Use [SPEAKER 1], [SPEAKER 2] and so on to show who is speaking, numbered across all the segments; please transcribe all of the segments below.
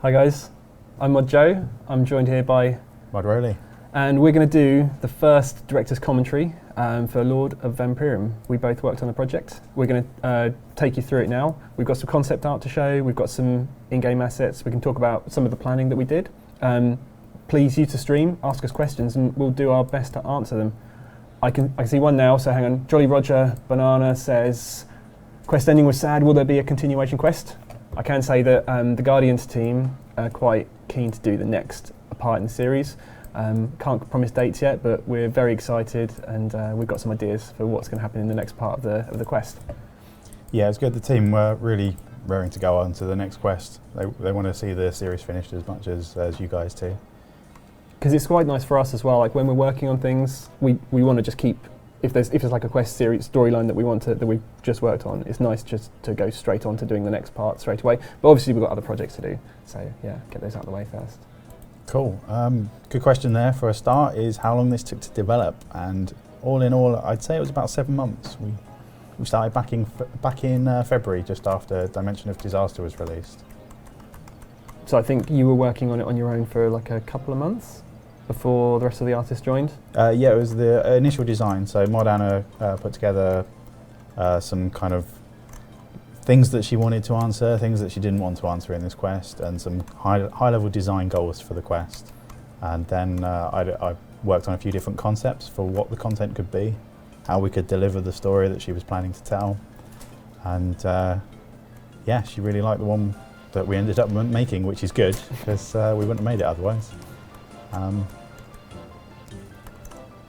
[SPEAKER 1] Hi guys, I'm Mods Joe. I'm joined here by
[SPEAKER 2] Mods Rowley.
[SPEAKER 1] And we're going to do the first director's commentary for Lord of Vampyrium. We both worked on the project. We're going to take you through it now. We've got some concept art to show, we've got some in-game assets, we can talk about some of the planning that we did. Please use the stream, ask us questions, and we'll do our best to answer them. I can see one now, so hang on. Jolly Roger Banana says, quest ending was sad, will there be a continuation quest? I can say that the Guardians team are quite keen to do the next part in the series. Can't promise dates yet, but we're very excited, and we've got some ideas for what's going to happen in the next part of the quest.
[SPEAKER 2] Yeah, it's good. The team were really raring to go on to the next quest. They want to see the series finished as much as you guys do.
[SPEAKER 1] Because it's quite nice for us as well. Like when we're working on things, we want to just keep. If there's like a quest series storyline that we've just worked on, it's nice just to go straight on to doing the next part straight away. But obviously we've got other projects to do, so yeah, get those out of the way first.
[SPEAKER 2] Cool. Good question there for a start is how long this took to develop, and all in all, I'd say it was about 7 months. We started back in February, just after Dimension of Disaster was released.
[SPEAKER 1] So I think you were working on it on your own for like a couple of months before the rest of the artists joined?
[SPEAKER 2] Yeah, it was the initial design. So Modana put together some kind of things that she wanted to answer, things that she didn't want to answer in this quest, and some high-level design goals for the quest. And then I worked on a few different concepts for what the content could be, how we could deliver the story that she was planning to tell. And yeah, she really liked the one that we ended up making, which is good, because we wouldn't have made it otherwise.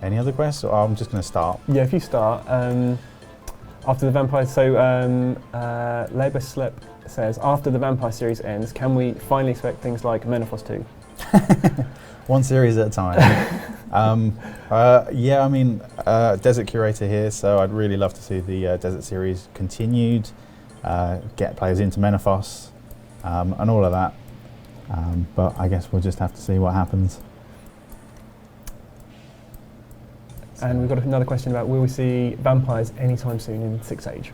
[SPEAKER 2] Any other questions? Or I'm just going to start.
[SPEAKER 1] Yeah, if you start. After the Vampire, so Labour Slip says, after the Vampire series ends, can we finally expect things like Menopause 2?
[SPEAKER 2] One series at a time. Yeah, I mean, Desert Curator here, so I'd really love to see the Desert series continued, get players into Menopause, and all of that. But I guess we'll just have to see what happens.
[SPEAKER 1] And we've got another question about, will we see vampires anytime soon in 6th Age?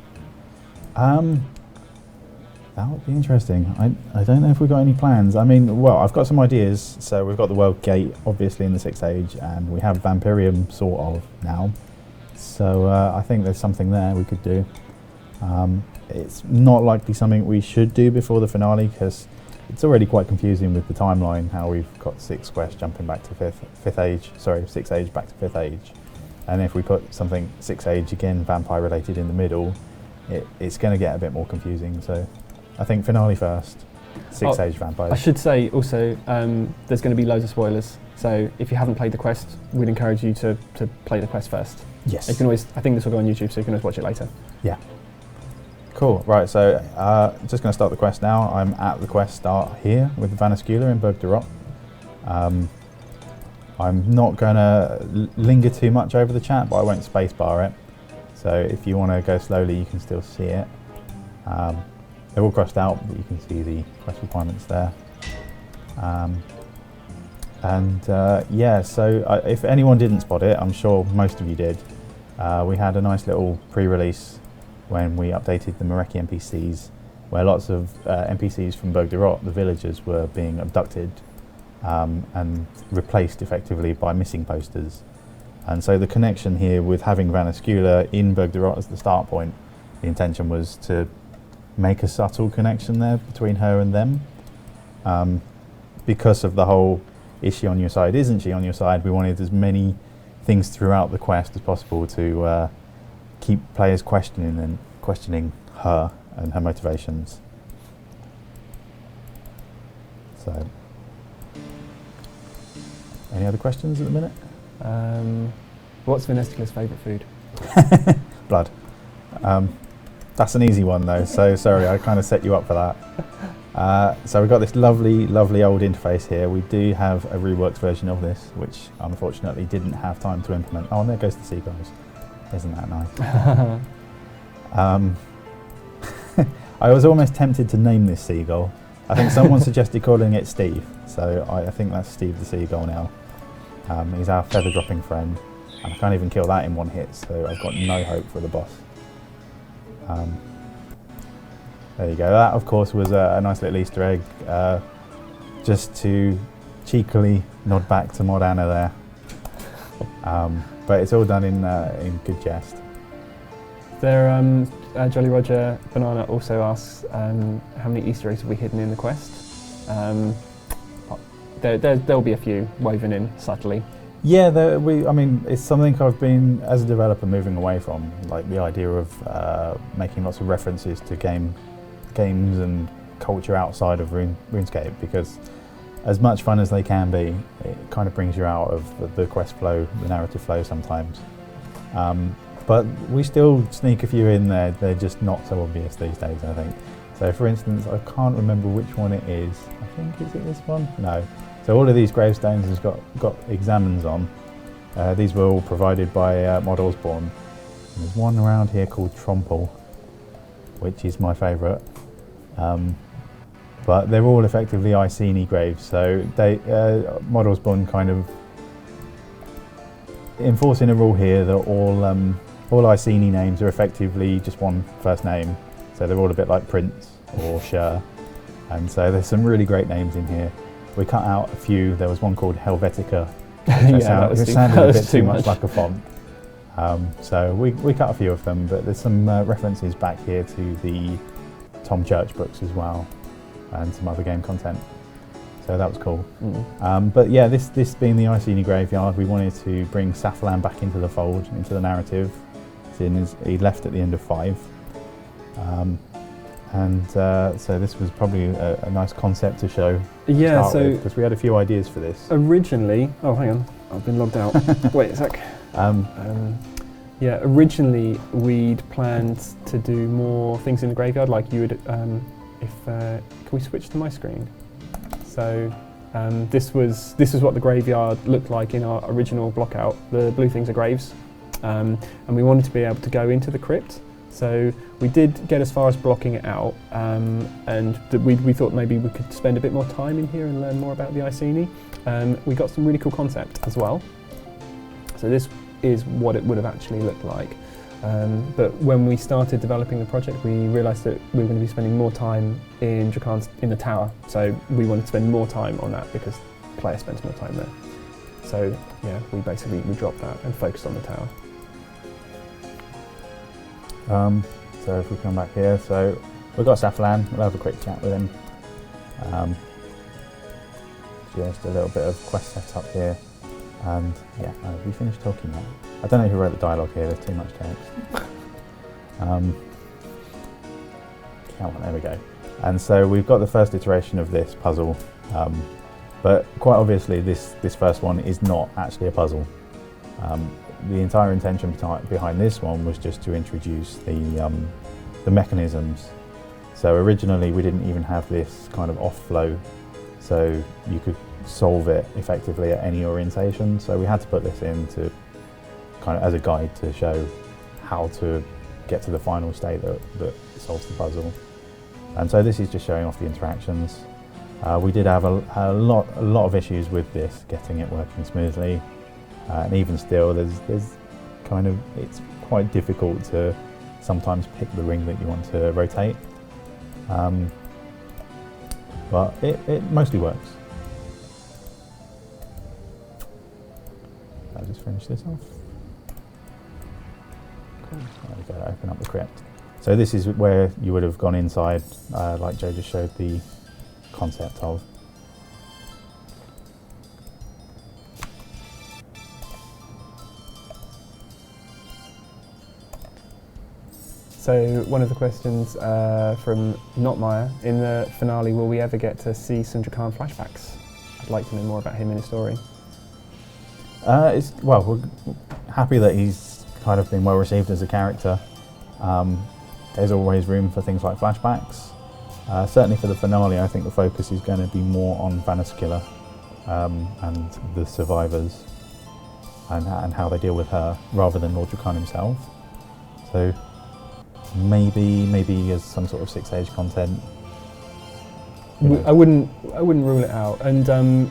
[SPEAKER 2] That would be interesting. I don't know if we've got any plans. I mean, well, I've got some ideas. So we've got the World Gate, obviously, in the 6th Age, and we have Vampyrium, sort of, now. So I think there's something there we could do. It's not likely something we should do before the finale, because it's already quite confusing with the timeline, how we've got 6th quest jumping back to 6th Age back to 5th Age. And if we put something 6th Age, again, vampire related in the middle, it's going to get a bit more confusing. So I think finale first, 6th Age vampires.
[SPEAKER 1] I should say also, there's going to be loads of spoilers. So if you haven't played the quest, we'd encourage you to play the quest first.
[SPEAKER 2] Yes.
[SPEAKER 1] You can always, I think this will go on YouTube, so you can always watch it later.
[SPEAKER 2] Yeah. Cool. Right, so just going to start the quest now. I'm at the quest start here with the Vanascula in Berg de Rot. I'm not going to linger too much over the chat, but I won't spacebar it. So if you want to go slowly, you can still see it. They're all crossed out, but you can see the quest requirements there. Yeah, so if anyone didn't spot it, I'm sure most of you did. We had a nice little pre-release when we updated the Mareki NPCs, where lots of NPCs from Berg de Rot, the villagers, were being abducted and replaced effectively by missing posters. And so the connection here with having Vanascula in Berg de Rot as the start point, the intention was to make a subtle connection there between her and them. Because of the whole, is she on your side, isn't she on your side, we wanted as many things throughout the quest as possible to keep players questioning her and her motivations. So, any other questions at the minute?
[SPEAKER 1] What's Vanascula's favourite food?
[SPEAKER 2] Blood. That's an easy one though, so sorry, I kind of set you up for that. So we've got this lovely, lovely old interface here. We do have a reworked version of this, which unfortunately didn't have time to implement. Oh, and there goes the seagulls. Isn't that nice? I was almost tempted to name this seagull. I think someone suggested calling it Steve, so I think that's Steve the seagull now. He's our feather dropping friend, and I can't even kill that in one hit, so I've got no hope for the boss. There you go. That, of course, was a nice little Easter egg. just to cheekily nod back to Mod Anna there. But it's all done in good jest.
[SPEAKER 1] There, Jolly Roger Banana also asks how many Easter eggs have we hidden in the quest. There'll be a few woven in subtly.
[SPEAKER 2] Yeah, I mean, it's something I've been, as a developer, moving away from, like the idea of making lots of references to games and culture outside of RuneScape, because as much fun as they can be, it kind of brings you out of the quest flow, the narrative flow sometimes. But we still sneak a few in there. They're just not so obvious these days, I think. So for instance, I can't remember which one it is. I think, is it this one? No. So all of these gravestones has got examines on. These were all provided by Mod Osborne. There's one around here called Tromple, which is my favourite. But they're all effectively Iceni graves. So Mod Osborne kind of enforcing a rule here that all Iceni names are effectively just one first name. So they're all a bit like Prince or Sher. And so there's some really great names in here. We cut out a few. There was one called Helvetica, which sounded a bit too much like a font. So we cut a few of them, but there's some references back here to the Tom Church books as well, and some other game content. So that was cool. But yeah, this being the Iceni graveyard, we wanted to bring Safflan back into the fold, into the narrative. He left at the end of 5. So this was probably a nice concept to show.
[SPEAKER 1] Yeah, so
[SPEAKER 2] because we had a few ideas for this.
[SPEAKER 1] Originally, oh hang on, I've been logged out. Wait a sec. Yeah, originally we'd planned to do more things in the graveyard, like you would. Can we switch to my screen? So this was what the graveyard looked like in our original block out. The blue things are graves, and we wanted to be able to go into the crypt. So we did get as far as blocking it out, and we thought maybe we could spend a bit more time in here and learn more about the Iceni. We got some really cool concept as well. So this is what it would have actually looked like. But when we started developing the project, we realised that we were going to be spending more time in Drakan's in the tower. So we wanted to spend more time on that because the player spends more time there. So yeah, we dropped that and focused on the tower.
[SPEAKER 2] So if we come back here, so we've got Safflan, we'll have a quick chat with him. Just a little bit of quest setup here, and yeah, we finished talking now. I don't know who wrote the dialogue here, there's too much text. Come on, there we go. And so we've got the first iteration of this puzzle, but quite obviously this first one is not actually a puzzle. The entire intention behind this one was just to introduce the mechanisms. So originally we didn't even have this kind of off flow, so you could solve it effectively at any orientation. So we had to put this in to kind of as a guide to show how to get to the final state that solves the puzzle. And so this is just showing off the interactions. We did have a lot of issues with this, getting it working smoothly. And even still, there's kind of, it's quite difficult to sometimes pick the ring that you want to rotate. But it mostly works. I'll just finish this off. Cool. There we go, open up the crypt. So this is where you would have gone inside, like Joe just showed the concept of.
[SPEAKER 1] So one of the questions from Notmeyer, in the finale, will we ever get to see some Drakan flashbacks? I'd like to know more about him and his story.
[SPEAKER 2] Well, we're happy that he's kind of been well received as a character. There's always room for things like flashbacks. Certainly for the finale, I think the focus is going to be more on Vanaskilla and the survivors and how they deal with her, rather than Lord Drakan himself. So maybe as some sort of 6 Age content.
[SPEAKER 1] I wouldn't rule it out. And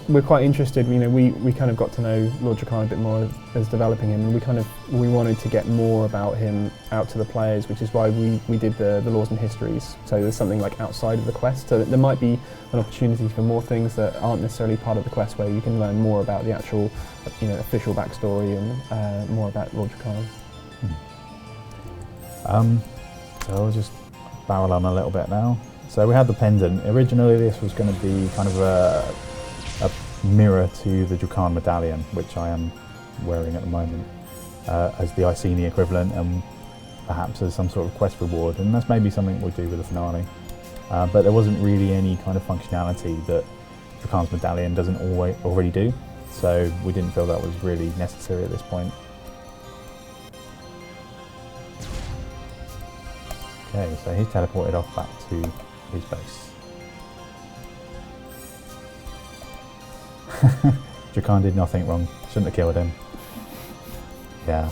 [SPEAKER 1] we're quite interested. You know, we kind of got to know Lord Drakan a bit more as developing him, and we wanted to get more about him out to the players, which is why we did the laws and histories. So there's something like outside of the quest. So there might be an opportunity for more things that aren't necessarily part of the quest, where you can learn more about the actual, you know, official backstory and more about Lord Drakan.
[SPEAKER 2] So I'll just barrel on a little bit now. So we had the pendant. Originally this was going to be kind of a mirror to the Drakan medallion, which I am wearing at the moment, as the Iceni equivalent, and perhaps as some sort of quest reward, and that's maybe something we'll do with the finale. But there wasn't really any kind of functionality that Drakan's medallion doesn't already do, so we didn't feel that was really necessary at this point. Okay, so he's teleported off back to his base. Drakan did nothing wrong. Shouldn't have killed him. Yeah.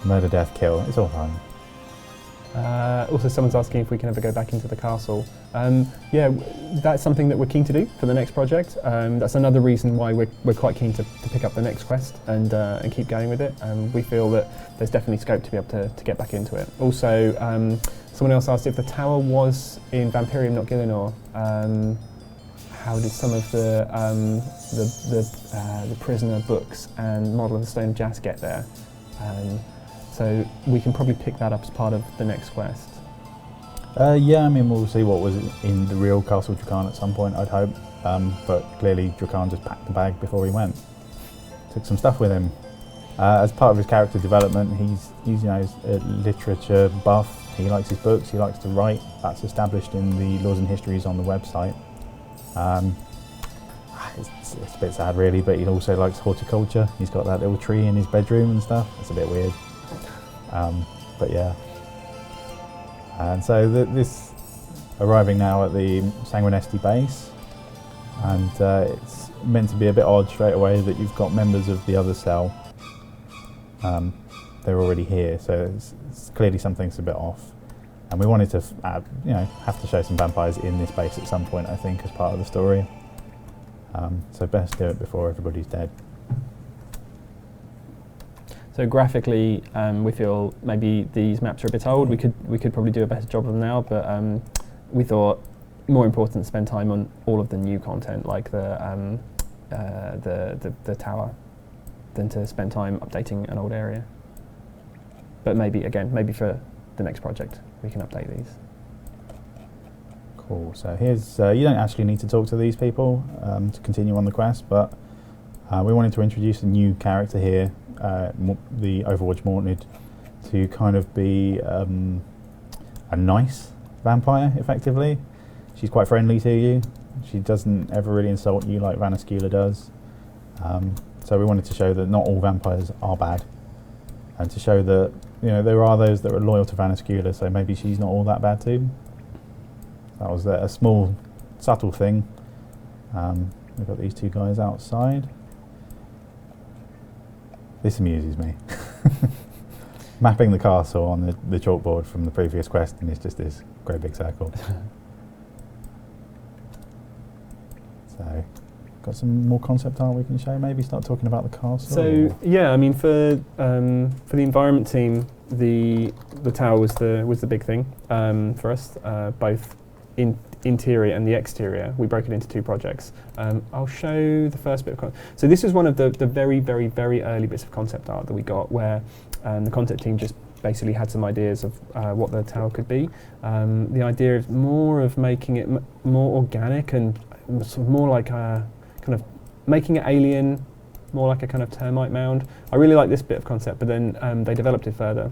[SPEAKER 2] Murder, death, kill. It's all fine.
[SPEAKER 1] Also, someone's asking if we can ever go back into the castle. Yeah, that's something that we're keen to do for the next project. That's another reason why we're quite keen to pick up the next quest and keep going with it. We feel that there's definitely scope to be able to get back into it. Also, someone else asked if the tower was in Vampyrium, not Gielinor. How did some of the prisoner books and Model of the Stone of Jas get there? So we can probably pick that up as part of the next quest.
[SPEAKER 2] Yeah, I mean, we'll see what was in the real Castle Drakan at some point, I'd hope. But clearly Drakan just packed the bag before he went. Took some stuff with him. As part of his character development, he's you know, he's a literature buff. He likes his books, he likes to write. That's established in the laws and histories on the website. It's a bit sad really, but he also likes horticulture. He's got that little tree in his bedroom and stuff. It's a bit weird. But yeah. And so this arriving now at the Sanguinesti base, and it's meant to be a bit odd straight away that you've got members of the other cell. They're already here, so it's clearly something's a bit off. And we wanted to, you know, have to show some vampires in this base at some point, I think, as part of the story. So best do it before everybody's dead.
[SPEAKER 1] So graphically, we feel maybe these maps are a bit old. We could probably do a better job of them now, but we thought more important to spend time on all of the new content, like the tower, than to spend time updating an old area. But maybe for the next project we can update these.
[SPEAKER 2] Cool. So here's you don't actually need to talk to these people to continue on the quest, but we wanted to introduce a new character here. The Overwatch Mortnid, to kind of be a nice vampire, effectively. She's quite friendly to you. She doesn't ever really insult you like Vanascula does. So we wanted to show that not all vampires are bad, and to show that, you know, there are those that are loyal to Vanascula, so maybe she's not all that bad too. That was a small, subtle thing. We've got these two guys outside. This amuses me. Mapping the castle on the chalkboard from the previous quest, and it's just this great big circle. So, got some more concept art we can show. Maybe start talking about the castle.
[SPEAKER 1] So yeah, I mean, for the environment team, the tower was the big thing for us, both interior and the exterior. We broke it into two projects. I'll show the first bit of so this is one of the very, very, very early bits of concept art that we got, where the concept team just basically had some ideas of what the tower could be. The idea is more of making it more organic and sort of more like a kind of making it alien, more like a kind of termite mound. I really like this bit of concept, but then they developed it further,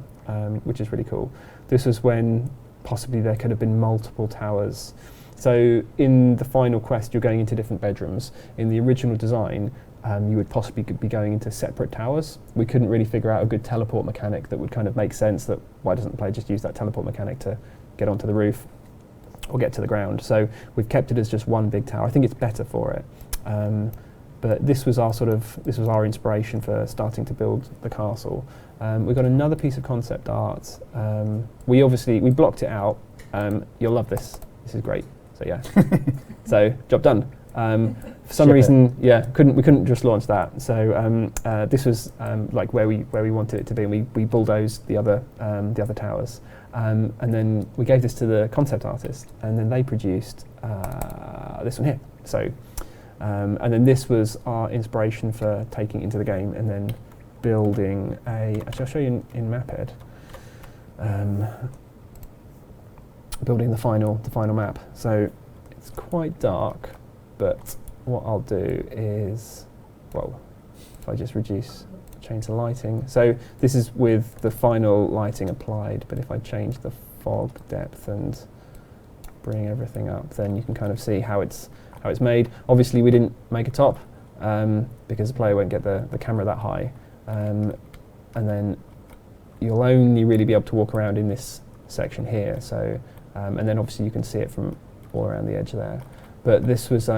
[SPEAKER 1] which is really cool. This was when possibly there could have been multiple towers. So in the final quest, you're going into different bedrooms. In the original design, you would possibly be going into separate towers. We couldn't really figure out a good teleport mechanic that would kind of make sense. That why doesn't the player just use that teleport mechanic to get onto the roof or get to the ground? So we've kept it as just one big tower. I think it's better for it. But this was our inspiration for starting to build the castle. We've got another piece of concept art. We blocked it out. You'll love this. This is great. So yeah. So job done. For some
[SPEAKER 2] Ship
[SPEAKER 1] reason, we couldn't just launch that. So this was like where we wanted it to be, and we bulldozed the other towers. And then we gave this to the concept artist, and then they produced this one here. So, and then this was our inspiration for taking it into the game, and then building actually I'll show you in Maphead. Building the final map. So it's quite dark, but what I'll do is, well, if I just change the lighting. So this is with the final lighting applied, but if I change the fog depth and bring everything up, then you can kind of see how it's made. Obviously we didn't make a top because the player won't get the camera that high, and then you'll only really be able to walk around in this section here. So and then obviously you can see it from all around the edge there. But this was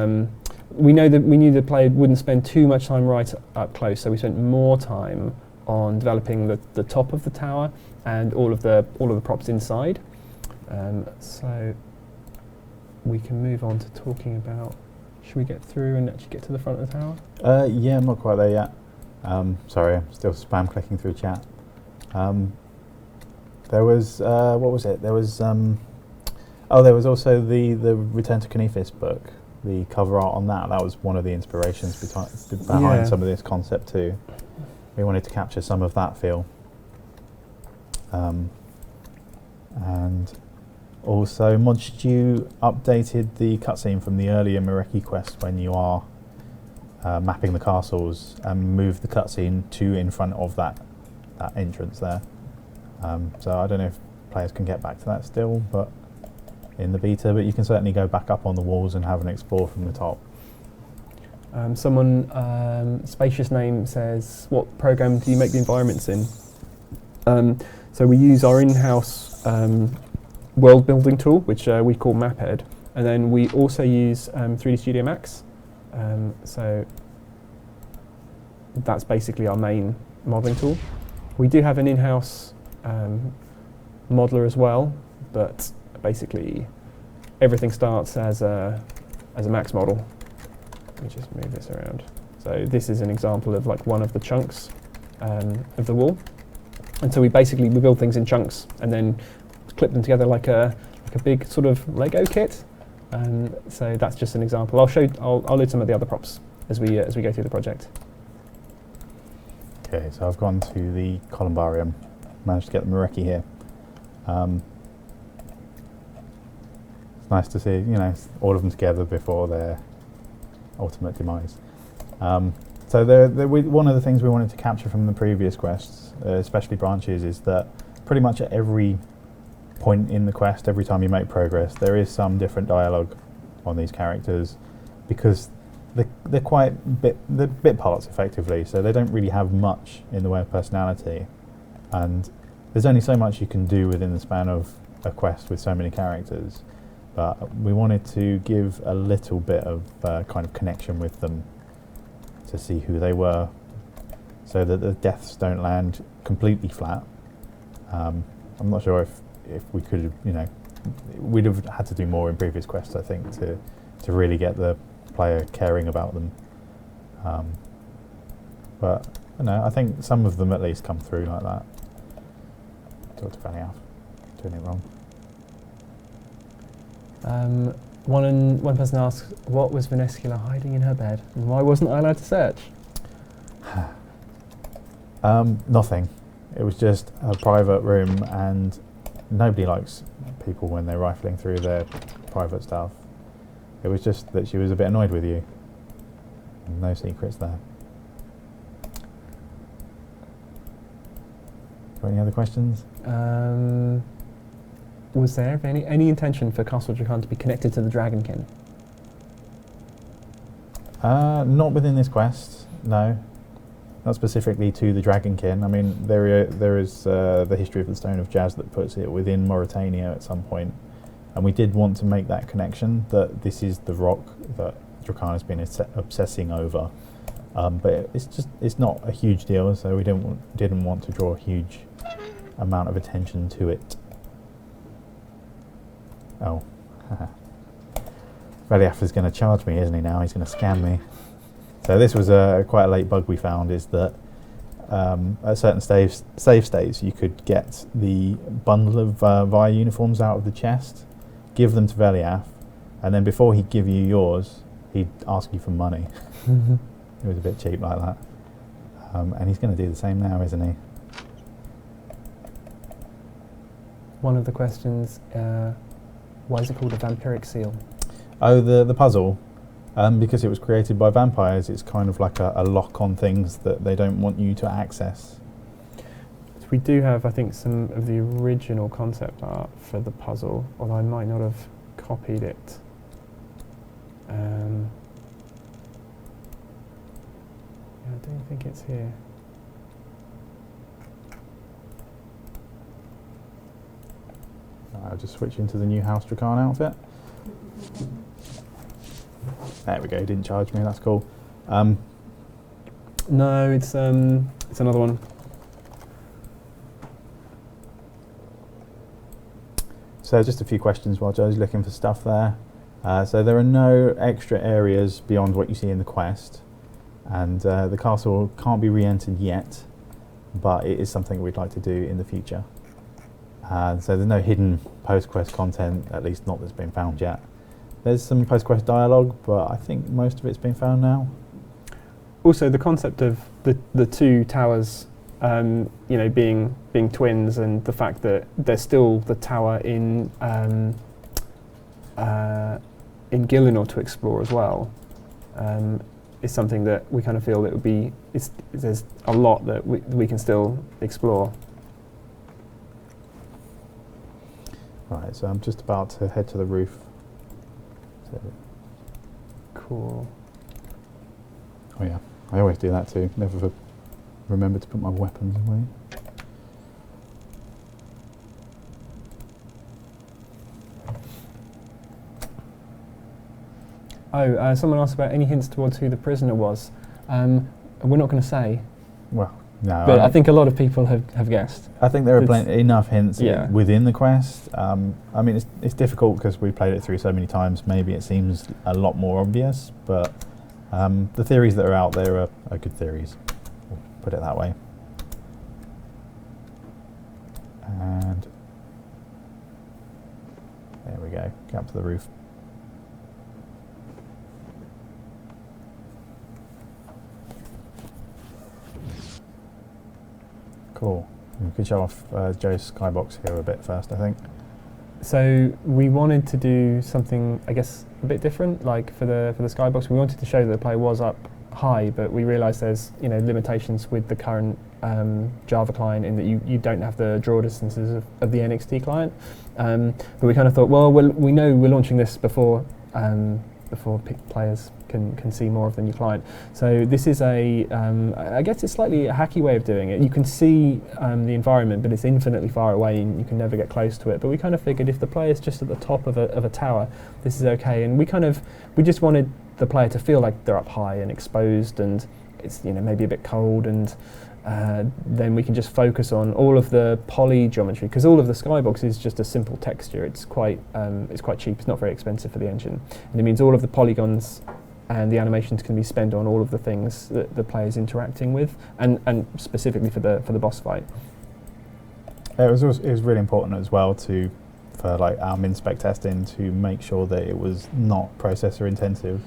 [SPEAKER 1] we knew the player wouldn't spend too much time right up close, so we spent more time on developing the top of the tower and all of the props inside. So we can move on to talking about. Should we get through and actually get to the front of the tower?
[SPEAKER 2] Yeah, I'm not quite there yet. Sorry, I'm still spam clicking through chat. There was what was it? There was there was also the Return to Canethus book. The cover art on that was one of the inspirations behind some of this concept too. We wanted to capture some of that feel. And also, Mods Stew updated the cutscene from the earlier Mireki quest when you are mapping the castles, and moved the cutscene to in front of that entrance there. So I don't know if players can get back to that still, but in the beta, but you can certainly go back up on the walls and have an explore from the top.
[SPEAKER 1] Someone, Spacious Name says, what program do you make the environments in? So we use our in-house world building tool, which we call Maphead, and then we also use 3D Studio Max. So that's basically our main modeling tool. We do have an in-house modeler as well, but basically everything starts as a max model. Let me just move this around. So this is an example of like one of the chunks of the wall, and so we build things in chunks and then clip them together like a big sort of Lego kit. So that's just an example. I'll load some of the other props as we go through the project.
[SPEAKER 2] Okay, so I've gone to the Columbarium, managed to get the Mireki here. It's nice to see, all of them together before their ultimate demise. So one of the things we wanted to capture from the previous quests, especially branches, is that pretty much at every point in the quest, every time you make progress, there is some different dialogue on these characters, because they're quite bit parts effectively, so they don't really have much in the way of personality, and there's only so much you can do within the span of a quest with so many characters. But we wanted to give a little bit of kind of connection with them to see who they were, so that the deaths don't land completely flat. I'm not sure if we could have, we'd have had to do more in previous quests, I think, to really get the player caring about them. But I think some of them at least come through like that. Talk to Fanny off. Doing it wrong.
[SPEAKER 1] One person asks, what was Venescula hiding in her bed, and why wasn't I allowed to search?
[SPEAKER 2] Nothing. It was just a private room, and nobody likes people when they're rifling through their private stuff. It was just that she was a bit annoyed with you. No secrets there. Got any other questions?
[SPEAKER 1] Was there any intention for Castle Dracan to be connected to the Dragonkin?
[SPEAKER 2] Not within this quest, no. Not specifically to the Dragonkin. I mean, there is the history of the Stone of Jazz that puts it within Mauritania at some point, and we did want to make that connection, that this is the rock that Dracan has been obsessing over. But it's not a huge deal, so we didn't want to draw a huge amount of attention to it. Oh. Relief is going to charge me, isn't he now? He's going to scam me. So this was quite a late bug we found, is that at certain save states you could get the bundle of Via uniforms out of the chest, give them to Veliath, and then before he'd give you yours, he'd ask you for money. It was a bit cheap like that. And he's going to do the same now, isn't he?
[SPEAKER 1] One of the questions, why is it called a vampiric seal?
[SPEAKER 2] Oh, the puzzle. Because it was created by vampires, it's kind of like a lock on things that they don't want you to access.
[SPEAKER 1] We do have, I think, some of the original concept art for the puzzle, although I might not have copied it. I don't think it's here.
[SPEAKER 2] I'll just switch into the new House Dracan outfit. There we go, didn't charge me, that's cool.
[SPEAKER 1] No, it's another one.
[SPEAKER 2] So just a few questions while Joe's looking for stuff there. So there are no extra areas beyond what you see in the quest, and the castle can't be re-entered yet, but it is something we'd like to do in the future. So there's no hidden post-quest content, at least not that's been found yet. There's some post-quest dialogue, but I think most of it's been found now.
[SPEAKER 1] Also, the concept of the two towers, being twins, and the fact that there's still the tower in Gielinor to explore as well, is something that we kind of feel that would be. There's a lot that we can still explore.
[SPEAKER 2] Right, so I'm just about to head to the roof. So
[SPEAKER 1] Cool.
[SPEAKER 2] oh yeah, I always do that too. Never remember to put my weapons away.
[SPEAKER 1] Oh, someone asked about any hints towards who the prisoner was. We're not going to say,
[SPEAKER 2] Well, no.
[SPEAKER 1] but I think a lot of people have guessed.
[SPEAKER 2] I think there are enough hints
[SPEAKER 1] Yeah.
[SPEAKER 2] within the quest. I mean, it's difficult because we played it through so many times. Maybe it seems a lot more obvious, but the theories that are out there are good theories. We'll put it that way. And there we go. Get up to the roof. Cool. We could show off Joe's Skybox here a bit first, I think.
[SPEAKER 1] So we wanted to do something, I guess, a bit different. Like for the Skybox, we wanted to show that the player was up high, but we realised there's limitations with the current Java client in that you don't have the draw distances of the NXT client. But we kind of thought, well, we know we're launching this before players can see more of the new client. So this is I guess it's slightly a hacky way of doing it. You can see the environment, but it's infinitely far away and you can never get close to it. But we kind of figured if the player's just at the top of a tower, this is okay. And we just wanted the player to feel like they're up high and exposed, and it's maybe a bit cold, and then we can just focus on all of the poly geometry, because all of the Skybox is just a simple texture. It's quite cheap. It's not very expensive for the engine, and it means all of the polygons and the animations can be spent on all of the things that the player's interacting with, and specifically for the boss fight.
[SPEAKER 2] It was really important as well for like our min-spec testing to make sure that it was not processor intensive,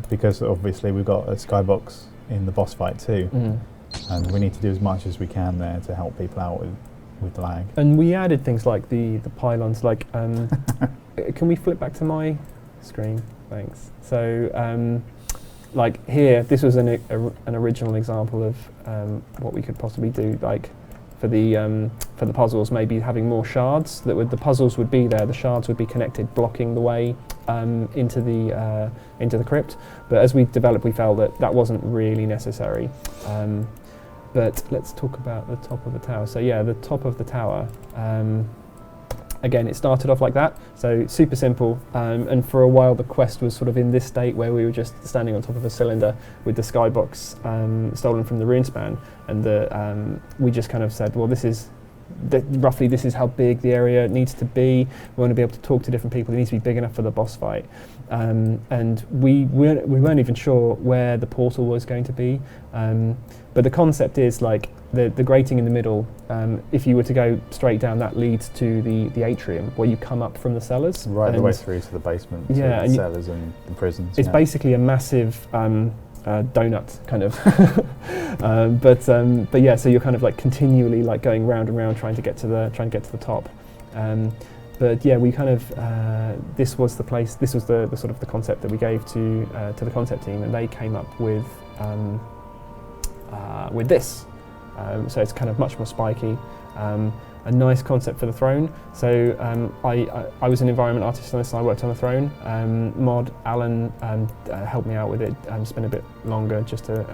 [SPEAKER 2] because obviously we've got a Skybox in the boss fight too. And we need to do as much as we can there to help people out with the lag. And
[SPEAKER 1] we added things like the pylons, like can we flip back to my screen? Thanks. So like here, this was an original example of what we could possibly do, like for the puzzles, maybe having more shards. The puzzles would be there, the shards would be connected, blocking the way into the crypt. But as we developed, we felt that wasn't really necessary. But let's talk about the top of the tower. So yeah, the top of the tower. Again, it started off like that, so super simple. And for a while, the quest was sort of in this state where we were just standing on top of a cylinder with the Skybox stolen from the RuneSpan, and we just kind of said, well, this is roughly this is how big the area needs to be. We want to be able to talk to different people. It needs to be big enough for the boss fight. And we weren't even sure where the portal was going to be. But the concept is like the grating in the middle. If you were to go straight down, that leads to the atrium where you come up from the cellars.
[SPEAKER 2] Right the way through to the basement, to the cellars and the prisons.
[SPEAKER 1] It's basically a massive donut kind of. But yeah, so you're kind of like continually like going round and round trying to get to the top. But yeah, we kind of this was the place. This was the sort of the concept that we gave to the concept team, and they came up with this. So it's kind of much more spiky. A nice concept for the throne. So I was an environment artist on this, and I worked on the throne. Mod Alan helped me out with it. Spent a bit longer just to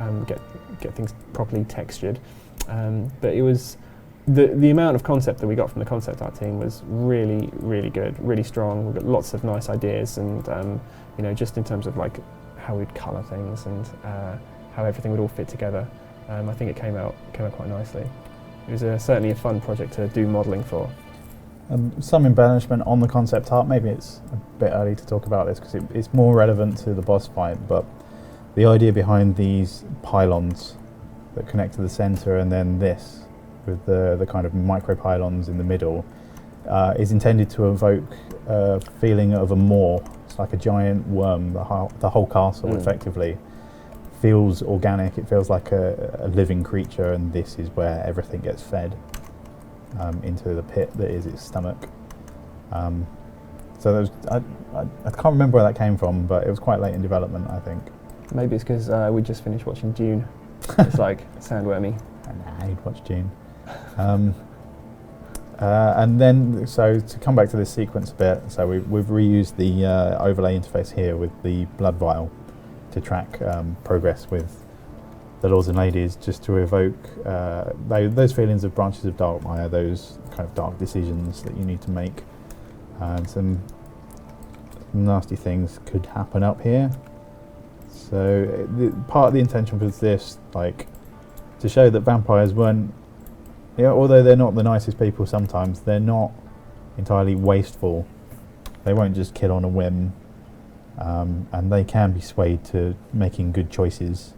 [SPEAKER 1] get things properly textured. But it was. The amount of concept that we got from the concept art team was really, really good, really strong. We got lots of nice ideas, and you know, just in terms of like how we'd colour things and how everything would all fit together. I think it came out quite nicely. It was certainly a fun project to do modelling for.
[SPEAKER 2] Some embellishment on the concept art. Maybe it's a bit early to talk about this because it's more relevant to the boss fight. But the idea behind these pylons that connect to the centre, and then this, with the kind of micro pylons in the middle, is intended to evoke a feeling of a maw. It's like a giant worm. The whole castle effectively feels organic. It feels like a living creature, and this is where everything gets fed into the pit that is its stomach. So there's, I can't remember where that came from, but it was quite late in development, I think.
[SPEAKER 1] Maybe it's because we just finished watching Dune. It's like sandwormy.
[SPEAKER 2] Nah, you'd watch Dune. And then, so to come back to this sequence a bit, so we've reused the overlay interface here with the blood vial to track progress with the lords and ladies, just to evoke those feelings of branches of Darkmire, those kind of dark decisions that you need to make. And some nasty things could happen up here. So part of the intention was this, like, to show that vampires weren't, although they're not the nicest people sometimes, they're not entirely wasteful. They won't just kill on a whim, and they can be swayed to making good choices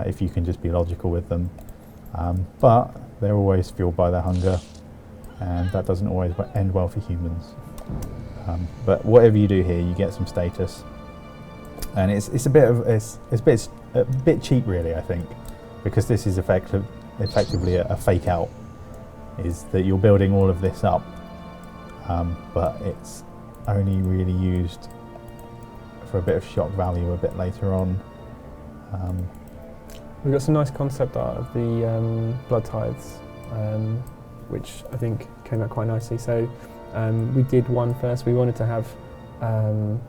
[SPEAKER 2] if you can just be logical with them. But they're always fueled by their hunger, and that doesn't always end well for humans. But whatever you do here, you get some status, and it's a bit cheap, really, I think, because this is effectively a fake out. Is that you're building all of this up, but it's only really used for a bit of shock value a bit later on.
[SPEAKER 1] We've got some nice concept art of the blood tithes, which I think came out quite nicely. So we did one first. We wanted to have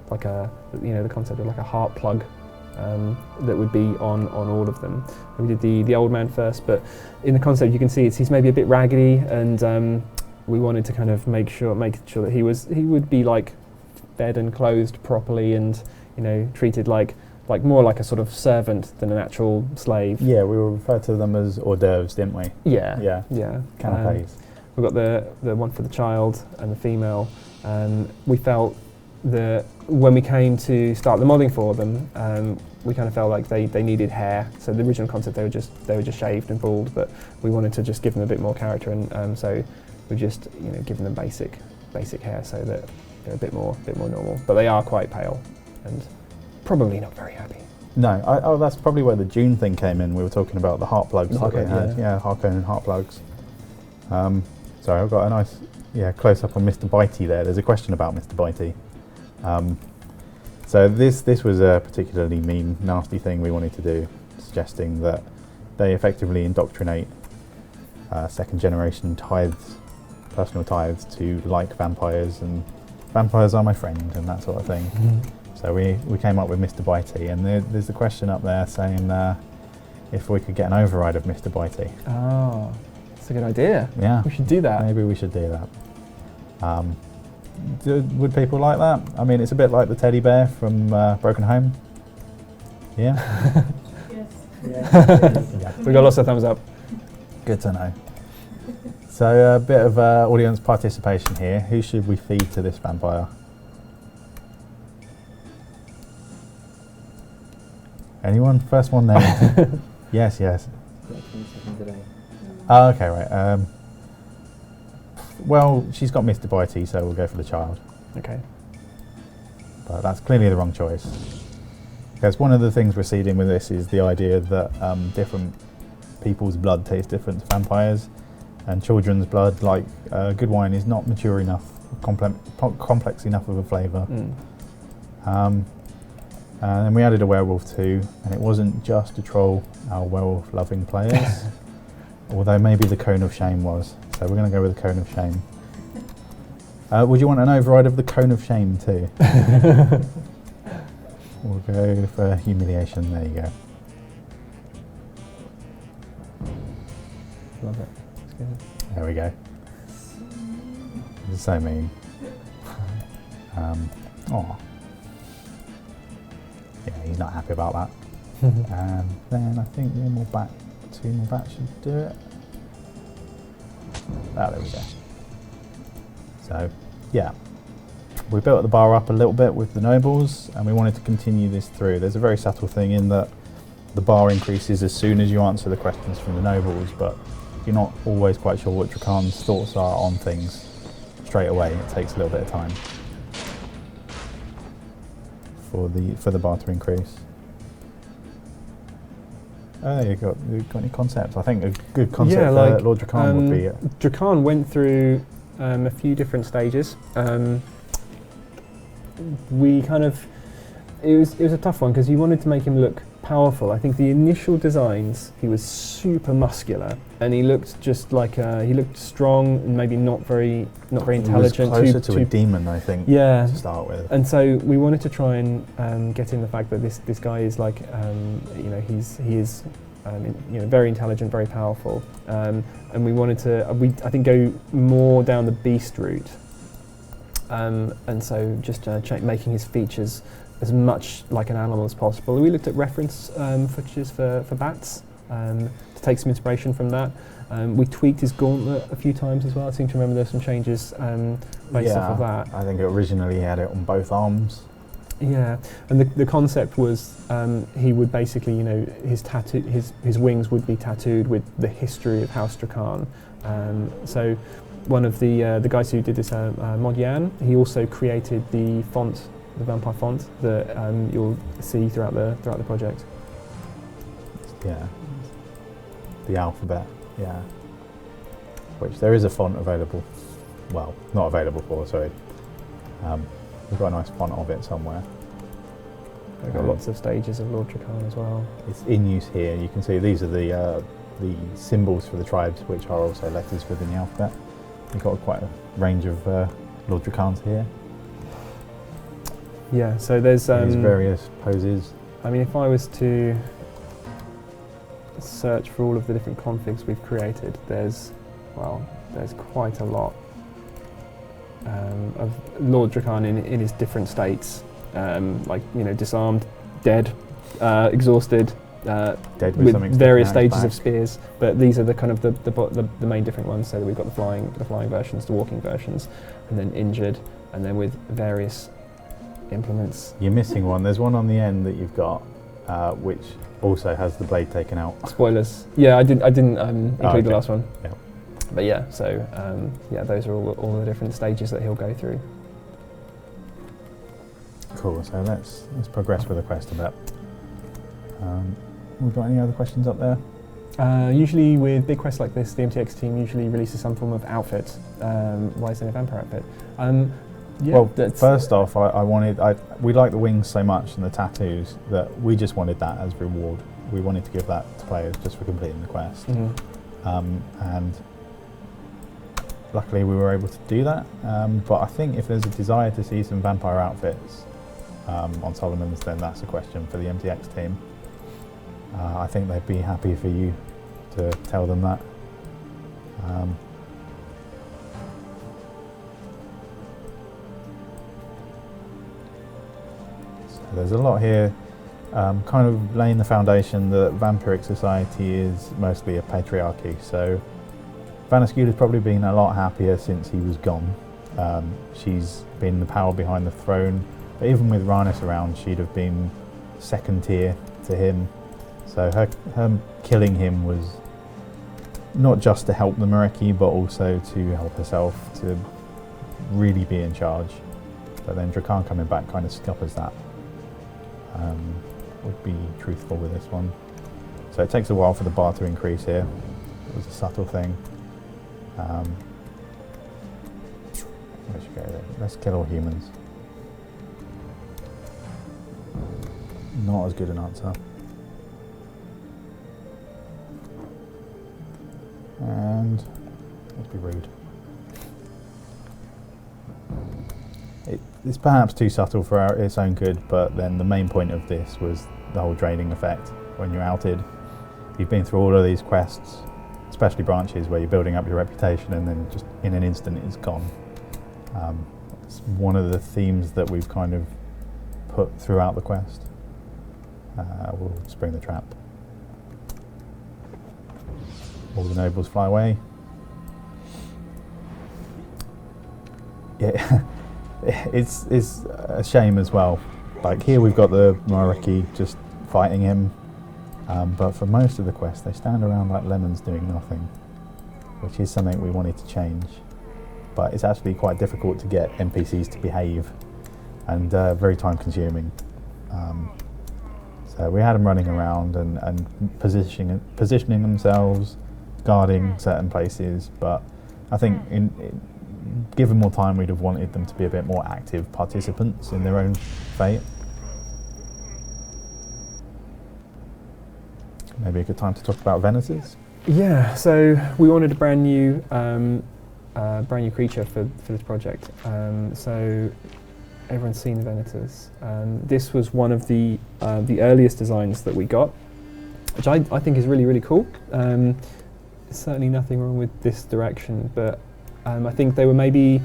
[SPEAKER 1] like the concept of like a heart plug that would be on all of them. And we did the old man first, but in the concept you can see he's maybe a bit raggedy, and we wanted to kind of make sure that he would be like fed and clothed properly, and treated like more like a sort of servant than an actual slave.
[SPEAKER 2] Yeah, we will refer to them as hors d'oeuvres, didn't we?
[SPEAKER 1] Yeah.
[SPEAKER 2] Canapes.
[SPEAKER 1] We've got the one for the child and the female. We felt that when we came to start the modelling for them, we kind of felt like they needed hair. So the original concept, they were just shaved and bald, but we wanted to just give them a bit more character, and so we've just given them basic hair so that they're a bit more normal. But they are quite pale and probably not very happy.
[SPEAKER 2] No, that's probably where the June thing came in. We were talking about the heart plugs that we had.
[SPEAKER 1] Yeah,
[SPEAKER 2] Harcone and heart plugs. Sorry, I've got a nice close up on Mr. Bitey there. There's a question about Mr. Bitey. So this was a particularly mean, nasty thing we wanted to do, suggesting that they effectively indoctrinate second generation personal tithes to like vampires, and vampires are my friend and that sort of thing. So we came up with Mr. Bitey, and there's a question up there saying if we could get an override of Mr. Bitey.
[SPEAKER 1] Oh, that's a good idea.
[SPEAKER 2] Yeah.
[SPEAKER 1] We should do that.
[SPEAKER 2] Maybe we should do that. Would people like that? I mean, it's a bit like the teddy bear from Broken Home. Yeah?
[SPEAKER 3] Yes.
[SPEAKER 1] We got lots of thumbs up.
[SPEAKER 2] Good to know. So a bit of audience participation here. Who should we feed to this vampire? Anyone? First one named. Yes, yes. Oh, okay, right. Well, she's got Mr. Bitey, so we'll go for the child.
[SPEAKER 1] Okay.
[SPEAKER 2] But that's clearly the wrong choice. Because one of the things we're seeding with this is the idea that different people's blood tastes different to vampires, and children's blood, like good wine, is not mature enough, complex enough of a flavour. And then we added a werewolf too, and it wasn't just to troll our werewolf-loving players, although maybe the cone of shame was. So we're going to go with the cone of shame. Would you want an override of the cone of shame too? We'll go for humiliation. There you go.
[SPEAKER 1] Love it. It's good.
[SPEAKER 2] There we go. This is so mean. Oh. Yeah, he's not happy about that. And then I think two more bats should do it. Oh, there we go. So, yeah. We built the bar up a little bit with the nobles, and we wanted to continue this through. There's a very subtle thing in that the bar increases as soon as you answer the questions from the nobles, but you're not always quite sure what Drakan's thoughts are on things straight away. It takes a little bit of time for the bar to increase. Oh, you got any concepts? I think a good concept for Lord Drakan would be.
[SPEAKER 1] Drakan went through a few different stages. We kind of it was a tough one because you wanted to make him look powerful. I think the initial designs, he was super muscular, and he looked just like he looked strong and maybe not very intelligent.
[SPEAKER 2] He was closer to a demon, I think.
[SPEAKER 1] Yeah.
[SPEAKER 2] To start with.
[SPEAKER 1] And so we wanted to try and get in the fact that this guy is like he is very intelligent, very powerful, and we wanted to I think go more down the beast route. And so just making his features as much like an animal as possible. We looked at reference footages for bats to take some inspiration from that. We tweaked his gauntlet a few times as well. I seem to remember there's some changes based off of that.
[SPEAKER 2] I think originally he had it on both arms.
[SPEAKER 1] Yeah, and the concept was he would basically, his wings would be tattooed with the history of House Drakan. So one of the guys who did this, Mod Yan, he also created the font, the vampire font that you'll see throughout the project.
[SPEAKER 2] Yeah, the alphabet. Yeah, which there is a font available. Well, not available for. Sorry, we've got a nice font of it somewhere.
[SPEAKER 1] We've got lots of stages of Lord Drakan as well.
[SPEAKER 2] It's in use here. You can see these are the symbols for the tribes, which are also letters within the alphabet. You've got quite a range of Lord Drakans here.
[SPEAKER 1] Yeah, so there's
[SPEAKER 2] various poses.
[SPEAKER 1] I mean, if I was to search for all of the different configs we've created, there's quite a lot of Lord Drakan in his different states, disarmed, dead, exhausted,
[SPEAKER 2] dead with
[SPEAKER 1] various stages of spears. But these are the kind of the main different ones. So that we've got the flying versions, the walking versions, and then injured, and then with various implements.
[SPEAKER 2] You're missing one. There's one on the end that you've got, which also has the blade taken out.
[SPEAKER 1] Spoilers. Yeah, I didn't include the last one.
[SPEAKER 2] Yeah.
[SPEAKER 1] But yeah, so those are all the different stages that he'll go through.
[SPEAKER 2] Cool. So let's progress with the quest a bit. We've got any other questions up there?
[SPEAKER 1] Usually with big quests like this, the MTX team usually releases some form of outfit. Why is there a vampire outfit?
[SPEAKER 2] First off, we like the wings so much and the tattoos that we just wanted that as reward. We wanted to give that to players just for completing the quest. Mm-hmm. And luckily we were able to do that. But I think if there's a desire to see some vampire outfits on Solomon's, then that's a question for the MTX team. I think they'd be happy for you to tell them that. So there's a lot here, kind of laying the foundation that vampiric society is mostly a patriarchy. So Vanascula's probably been a lot happier since he was gone. She's been the power behind the throne, but even with Rhanis around, she'd have been second tier to him. So her killing him was not just to help the Mareki, but also to help herself to really be in charge. But then Drakan coming back kind of scuppers that. Would be truthful with this one. So it takes a while for the bar to increase here. It was a subtle thing. Where should we go there? Let's kill all humans. Not as good an answer. And let's be rude. It's perhaps too subtle for its own good, but then the main point of this was the whole draining effect. When you're outed, you've been through all of these quests, especially branches where you're building up your reputation and then just in an instant it's gone. It's one of the themes that we've kind of put throughout the quest. We'll spring the trap. All the nobles fly away. Yeah, it's a shame as well. Like here we've got the Mareki just fighting him, but for most of the quest they stand around like lemons doing nothing, which is something we wanted to change. But it's actually quite difficult to get NPCs to behave, and very time consuming. So we had them running around and positioning themselves, guarding certain places, but I think given more time we'd have wanted them to be a bit more active participants in their own fate. Maybe a good time to talk about Venators?
[SPEAKER 1] Yeah, so we wanted a brand new creature for this project. So everyone's seen the Venators. This was one of the earliest designs that we got, which I think is really, really cool. There's certainly nothing wrong with this direction, but I think they were maybe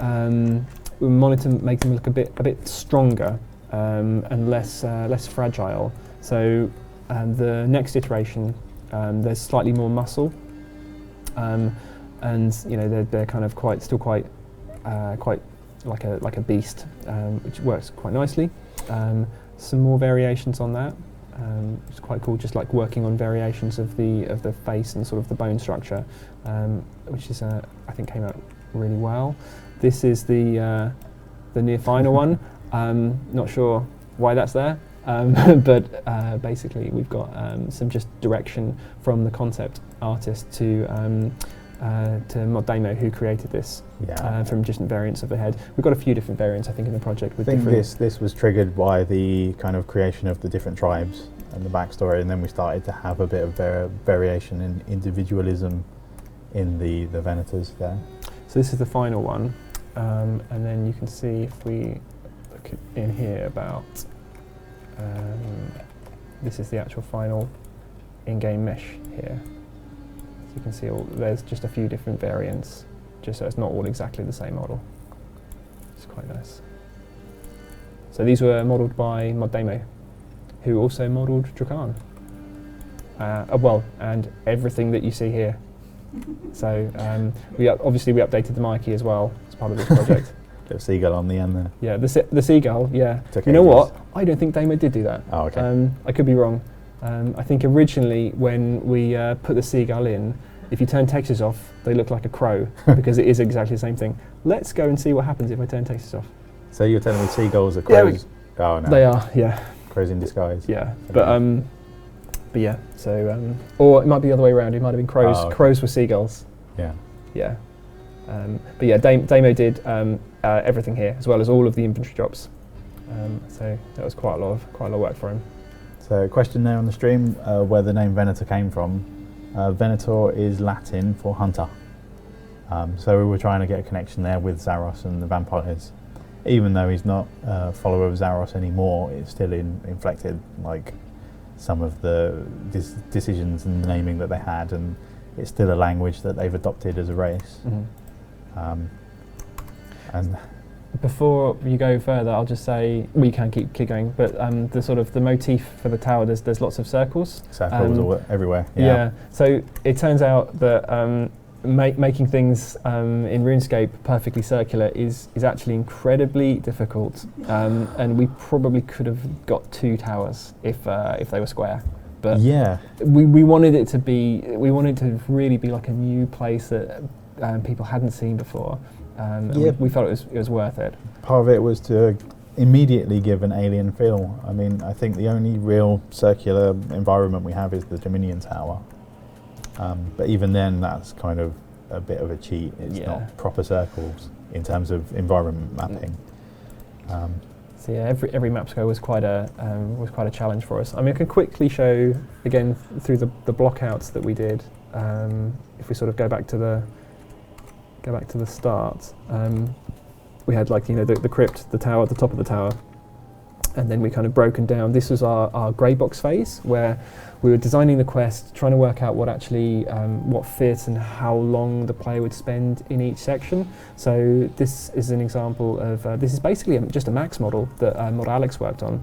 [SPEAKER 1] we wanted to make them look a bit stronger and less fragile. So the next iteration, there's slightly more muscle, and you know they're kind of still quite like a beast, which works quite nicely. Some more variations on that. It's quite cool, just like working on variations of the face and sort of the bone structure, which is I think came out really well. This is the near final one. Not sure why that's there, but basically we've got some just direction from the concept artist to Mod Demo, who created this, from different variants of the head. We've got a few different variants, I think, in the project. With
[SPEAKER 2] I think this was triggered by the kind of creation of the different tribes and the backstory, and then we started to have a bit of variation in individualism in the Venators there.
[SPEAKER 1] So this is the final one, and then you can see if we look in here about this is the actual final in-game mesh here. You can see there's just a few different variants, just so it's not all exactly the same model. It's quite nice. So these were modelled by Mod Demo, who also modelled Drakan. Well, and everything that you see here. So we updated the Mikey as well as part of this project.
[SPEAKER 2] Bit of seagull on the end there.
[SPEAKER 1] Yeah, the seagull. Yeah.
[SPEAKER 2] Took
[SPEAKER 1] you know
[SPEAKER 2] ages.
[SPEAKER 1] what? I don't think Demo did do that.
[SPEAKER 2] Oh, okay.
[SPEAKER 1] I could be wrong. I think originally when we put the seagull in, if you turn textures off, they look like a crow because it is exactly the same thing. Let's go and see what happens if I turn textures off.
[SPEAKER 2] So you're telling me seagulls are crows? Yeah, oh no.
[SPEAKER 1] They are, yeah.
[SPEAKER 2] Crows in disguise.
[SPEAKER 1] Yeah, but yeah. So or it might be the other way around. It might have been crows.
[SPEAKER 2] Oh, okay.
[SPEAKER 1] Crows were seagulls.
[SPEAKER 2] Yeah.
[SPEAKER 1] Yeah. But yeah, Damo did everything here as well as all of the inventory drops. So that was quite a lot of work for him.
[SPEAKER 2] So a question there on the stream, where the name Venator came from. Venator is Latin for hunter. So we were trying to get a connection there with Zaros and the vampires. Even though he's not a follower of Zaros anymore, it's still inflected like some of the decisions and the naming that they had, and it's still a language that they've adopted as a race. Mm-hmm. And
[SPEAKER 1] before you go further, I'll just say we can keep going, but the sort of the motif for the tower, there's lots of circles.
[SPEAKER 2] Circles all everywhere.
[SPEAKER 1] Yeah. So it turns out that making things in RuneScape perfectly circular is actually incredibly difficult, and we probably could have got 2 towers if they were square. But
[SPEAKER 2] yeah,
[SPEAKER 1] we wanted it to be, we wanted to really be like a new place that people hadn't seen before. And we felt it was worth it.
[SPEAKER 2] part of it was to immediately give an alien feel. I mean, I think the only real circular environment we have is the Dominion Tower. But even then, that's kind of a bit of a cheat. It's not proper circles in terms of environment mapping.
[SPEAKER 1] So yeah, every map score was quite a challenge for us. I mean, I can quickly show again through the blockouts that we did. If we sort of go back to the start, we had like the crypt, the tower, the top of the tower, and then we kind of broken down. This was our grey box phase where we were designing the quest, trying to work out what actually what fits and how long the player would spend in each section. So this is an example of this is basically just a max model that Mod Alex worked on.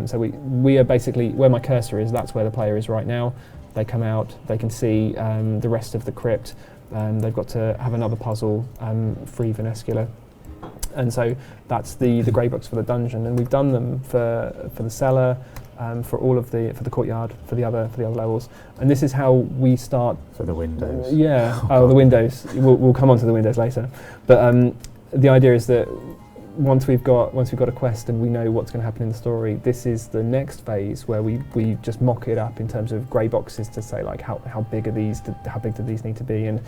[SPEAKER 1] So we are basically where my cursor is. That's where the player is right now. They come out, they can see the rest of the crypt. They've got to have another puzzle, free Venescula. And so that's the grey box for the dungeon, and we've done them for the cellar, for the courtyard, for the other levels. And this is how we start
[SPEAKER 2] for the windows.
[SPEAKER 1] Yeah. The windows. We'll come on to the windows later. But the idea is that once we've got a quest and we know what's going to happen in the story, this is the next phase where we just mock it up in terms of grey boxes to say like how big are these, how big do these need to be, and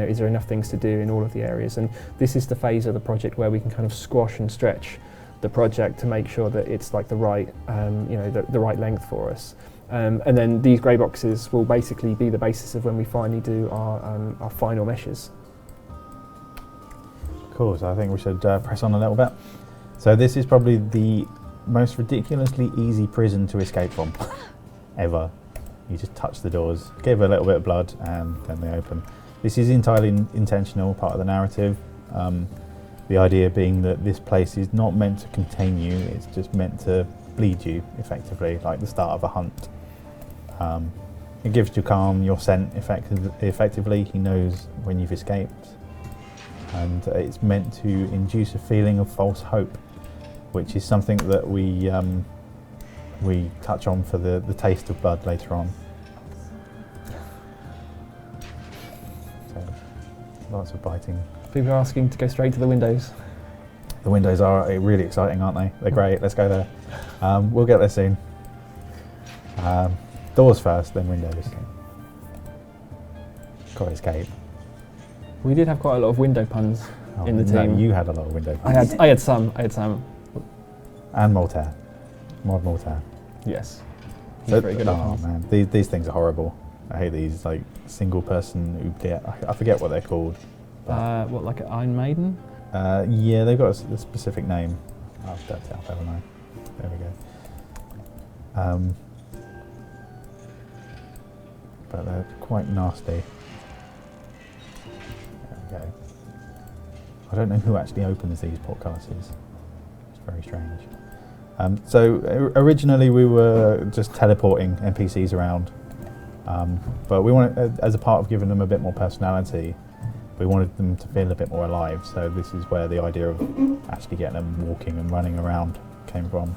[SPEAKER 1] is there enough things to do in all of the areas. And this is the phase of the project where we can kind of squash and stretch the project to make sure that it's like the right the right length for us. And then these grey boxes will basically be the basis of when we finally do our final meshes.
[SPEAKER 2] Cool, so I think we should press on a little bit. So this is probably the most ridiculously easy prison to escape from ever. You just touch the doors, give a little bit of blood, and then they open. This is entirely intentional, part of the narrative. The idea being that this place is not meant to contain you, it's just meant to bleed you, effectively, like the start of a hunt. It gives Jukam your scent effectively. He knows when you've escaped. And it's meant to induce a feeling of false hope, which is something that we touch on for the taste of blood later on. So, lots of biting.
[SPEAKER 1] People are asking to go straight to the windows.
[SPEAKER 2] The windows are really exciting, aren't they? They're great. Let's go there. We'll get there soon. Doors first, then windows. Got to escape.
[SPEAKER 1] We did have quite a lot of window puns in the team.
[SPEAKER 2] No, you had a lot of window puns.
[SPEAKER 1] I had some.
[SPEAKER 2] And Mortar. Mod Mortar.
[SPEAKER 1] Yes. He's very good at puns.
[SPEAKER 2] Man, these things are horrible. I hate these like single person I forget what they're called.
[SPEAKER 1] What, like an Iron Maiden?
[SPEAKER 2] Yeah, they've got a specific name. I've done it up, haven't I? There we go. But they're quite nasty. There we go. I don't know who actually opens these podcasts. It's very strange. So originally we were just teleporting NPCs around, but we wanted, as a part of giving them a bit more personality, we wanted them to feel a bit more alive. So this is where the idea of actually getting them walking and running around came from.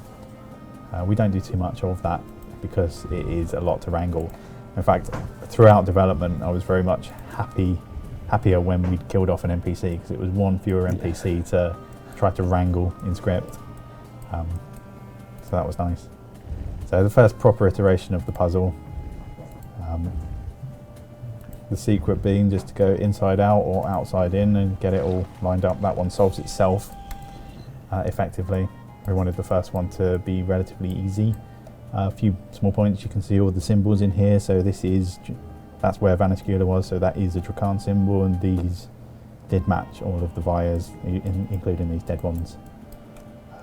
[SPEAKER 2] We don't do too much of that because it is a lot to wrangle. In fact, throughout development, I was very much happier when we killed off an NPC because it was one fewer NPC to try to wrangle in script. So that was nice. So the first proper iteration of the puzzle, the secret being just to go inside out or outside in and get it all lined up. That one solves itself effectively. We wanted the first one to be relatively easy. A few small points, you can see all the symbols in here. So that's where Venescula was, so that is a Drakan symbol, and these did match all of the Vyres, including these dead ones.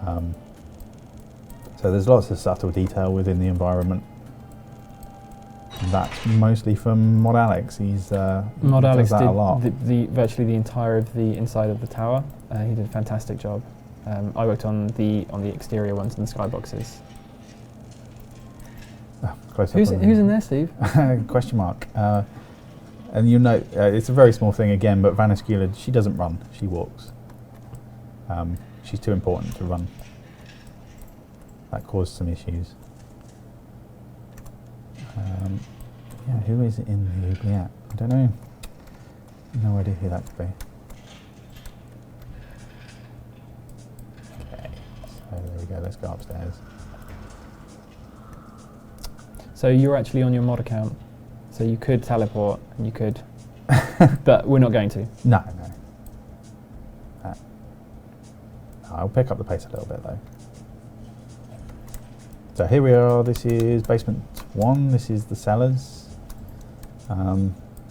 [SPEAKER 2] So there's lots of subtle detail within the environment. That's mostly from Mod Alex.
[SPEAKER 1] Mod Alex
[SPEAKER 2] does that
[SPEAKER 1] did
[SPEAKER 2] a lot.
[SPEAKER 1] Virtually the entire of the inside of the tower. He did a fantastic job. I worked on the exterior ones and the skyboxes.
[SPEAKER 2] Close
[SPEAKER 1] Who's
[SPEAKER 2] up
[SPEAKER 1] in there, Steve?
[SPEAKER 2] Question mark. And you know, it's a very small thing again, but Vanascula, she doesn't run, she walks. She's too important to run. That caused some issues. Yeah, who is in the oubliette? I don't know. No idea who that could be. Okay, so there we go, let's go upstairs.
[SPEAKER 1] So you're actually on your mod account, so you could teleport, and you could, but we're not going to.
[SPEAKER 2] No. I'll pick up the pace a little bit though. So here we are, this is basement 1, this is the cellars.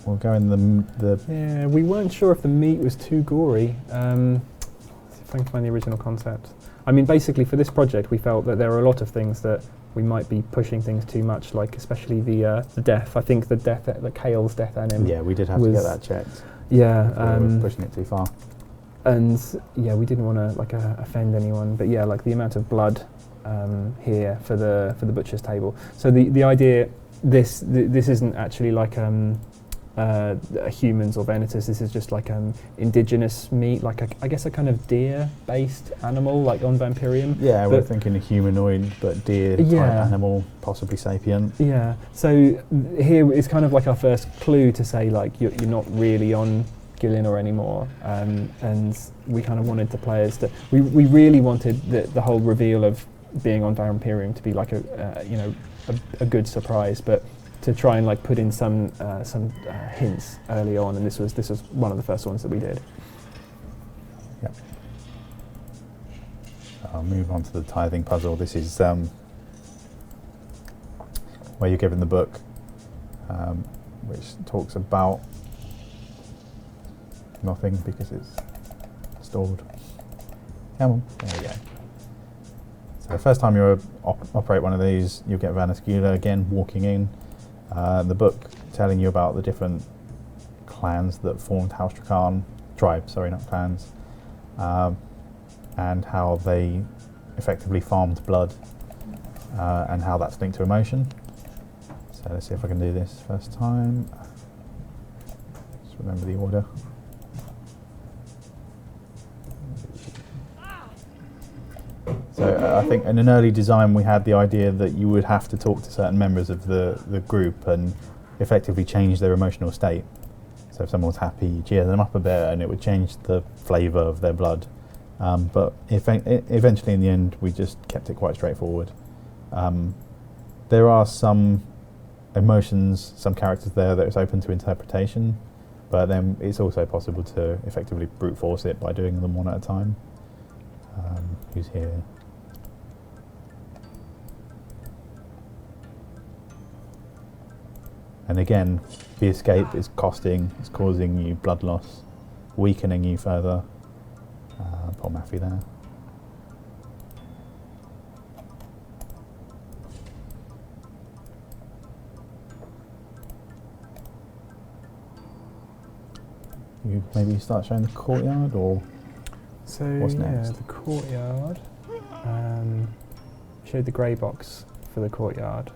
[SPEAKER 2] We'll go in the...
[SPEAKER 1] Yeah, we weren't sure if the meat was too gory. See if I can find the original concept. I mean, basically for this project we felt that there are a lot of things that we might be pushing things too much, like especially the death. I think the Kale's death anim.
[SPEAKER 2] Yeah, we did have to get that checked.
[SPEAKER 1] Yeah.
[SPEAKER 2] We were pushing it too far.
[SPEAKER 1] And yeah, we didn't want to like offend anyone, but yeah, like the amount of blood here for the butcher's table. So the idea, this isn't actually like humans or Venatus. This is just like indigenous meat, like I guess a kind of deer-based animal, like on Vampyrium.
[SPEAKER 2] Yeah, we're thinking a humanoid, but deer type animal, possibly sapient.
[SPEAKER 1] Yeah. So here is kind of like our first clue to say like you're not really on Gilinor anymore, and we kind of wanted the players to. We really wanted the whole reveal of being on Vampyrium to be like a good surprise, but to try and like put in some hints early on, and this was one of the first ones that we did.
[SPEAKER 2] Yep. I'll move on to the tithing puzzle. This is where you're given the book, which talks about nothing because it's stored. Come on, there we go. So the first time you operate one of these, you'll get Vanascula again walking in. The book telling you about the different clans that formed House Dracan, tribes, sorry, not clans, and how they effectively farmed blood, and how that's linked to emotion. So let's see if I can do this first time. Just remember the order. So I think in an early design we had the idea that you would have to talk to certain members of the group and effectively change their emotional state. So if someone was happy, you cheer them up a bit and it would change the flavour of their blood. But eventually in the end we just kept it quite straightforward. There are some emotions, some characters there that is open to interpretation, but then it's also possible to effectively brute force it by doing them one at a time. Who's here? And again, the escape is it's causing you blood loss, weakening you further. Poor Maffy there. You maybe start showing the courtyard, or
[SPEAKER 1] so
[SPEAKER 2] what's next?
[SPEAKER 1] The courtyard. Showed the grey box for the courtyard.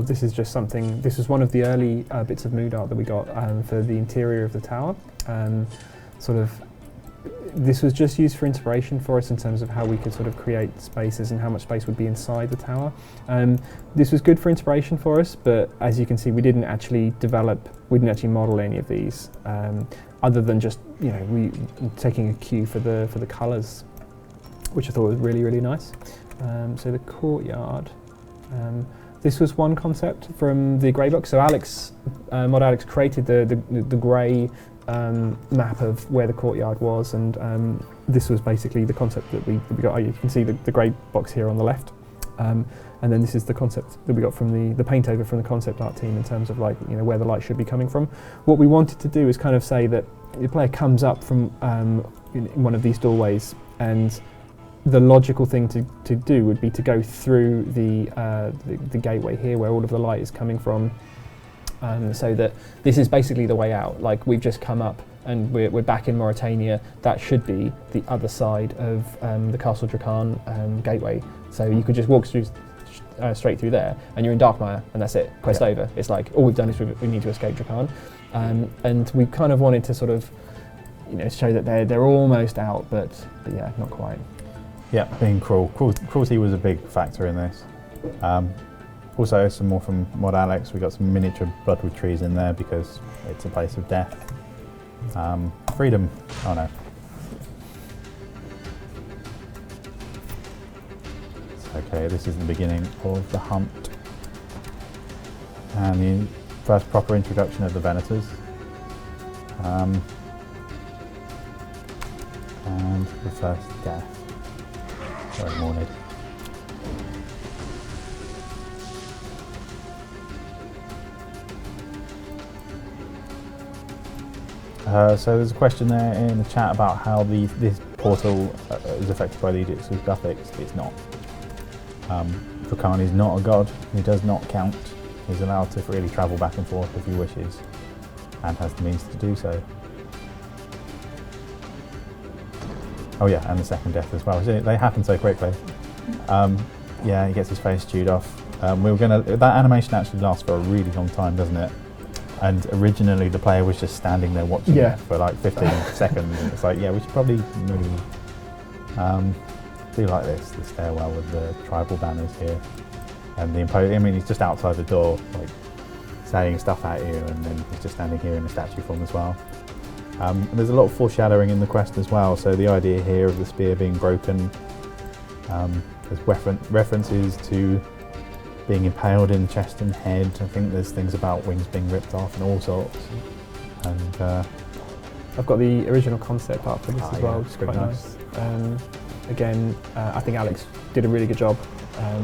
[SPEAKER 1] This is just something. This was one of the early bits of mood art that we got for the interior of the tower. This was just used for inspiration for us in terms of how we could sort of create spaces and how much space would be inside the tower. This was good for inspiration for us, but as you can see, we didn't actually model any of these, other than just we taking a cue for the colours, which I thought was really, really nice. So the courtyard. This was one concept from the grey book. So Mod Alex created the grey map of where the courtyard was, and this was basically the concept that we got. You can see the grey box here on the left, and then this is the concept that we got from the paint over from the concept art team in terms of where the light should be coming from. What we wanted to do is kind of say that the player comes up from in one of these doorways, and the logical thing to do would be to go through the gateway here where all of the light is coming from, so that this is basically the way out. Like, we've just come up and we're back in Mauritania. That should be the other side of the Castle Dracan gateway. So you could just walk straight through there, and you're in Darkmire, and that's it. Quest over. It's like all we've done is we need to escape Drakan, and we kind of wanted to sort of, show that they're almost out, but yeah, not quite.
[SPEAKER 2] Yeah, being cruelty was a big factor in this. Also, some more from Mod Alex. We got some miniature bloodwood trees in there because it's a place of death. Freedom. Oh no. Okay, this is the beginning of the hunt and the first proper introduction of the Venators. And the first death. Sorry, Mornid. So there's a question there in the chat about how this portal is affected by the Edicts of Guthics. It's not. Drakan is not a god. He does not count. He's allowed to freely travel back and forth if he wishes, and has the means to do so. Oh yeah, and the second death as well. They happen so quickly. Yeah, he gets his face chewed off. That animation actually lasts for a really long time, doesn't it? And originally the player was just standing there watching it for like 15 seconds. And it's like, yeah, we should probably move. Do like this, the stairwell with the tribal banners here. And he's just outside the door, like saying stuff at you, and then he's just standing here in a statue form as well. There's a lot of foreshadowing in the quest as well, so the idea here of the spear being broken, there's references to being impaled in chest and head. I think there's things about wings being ripped off and all sorts. And
[SPEAKER 1] I've got the original concept art for this as well, which is quite nice. Again, I think Alex did a really good job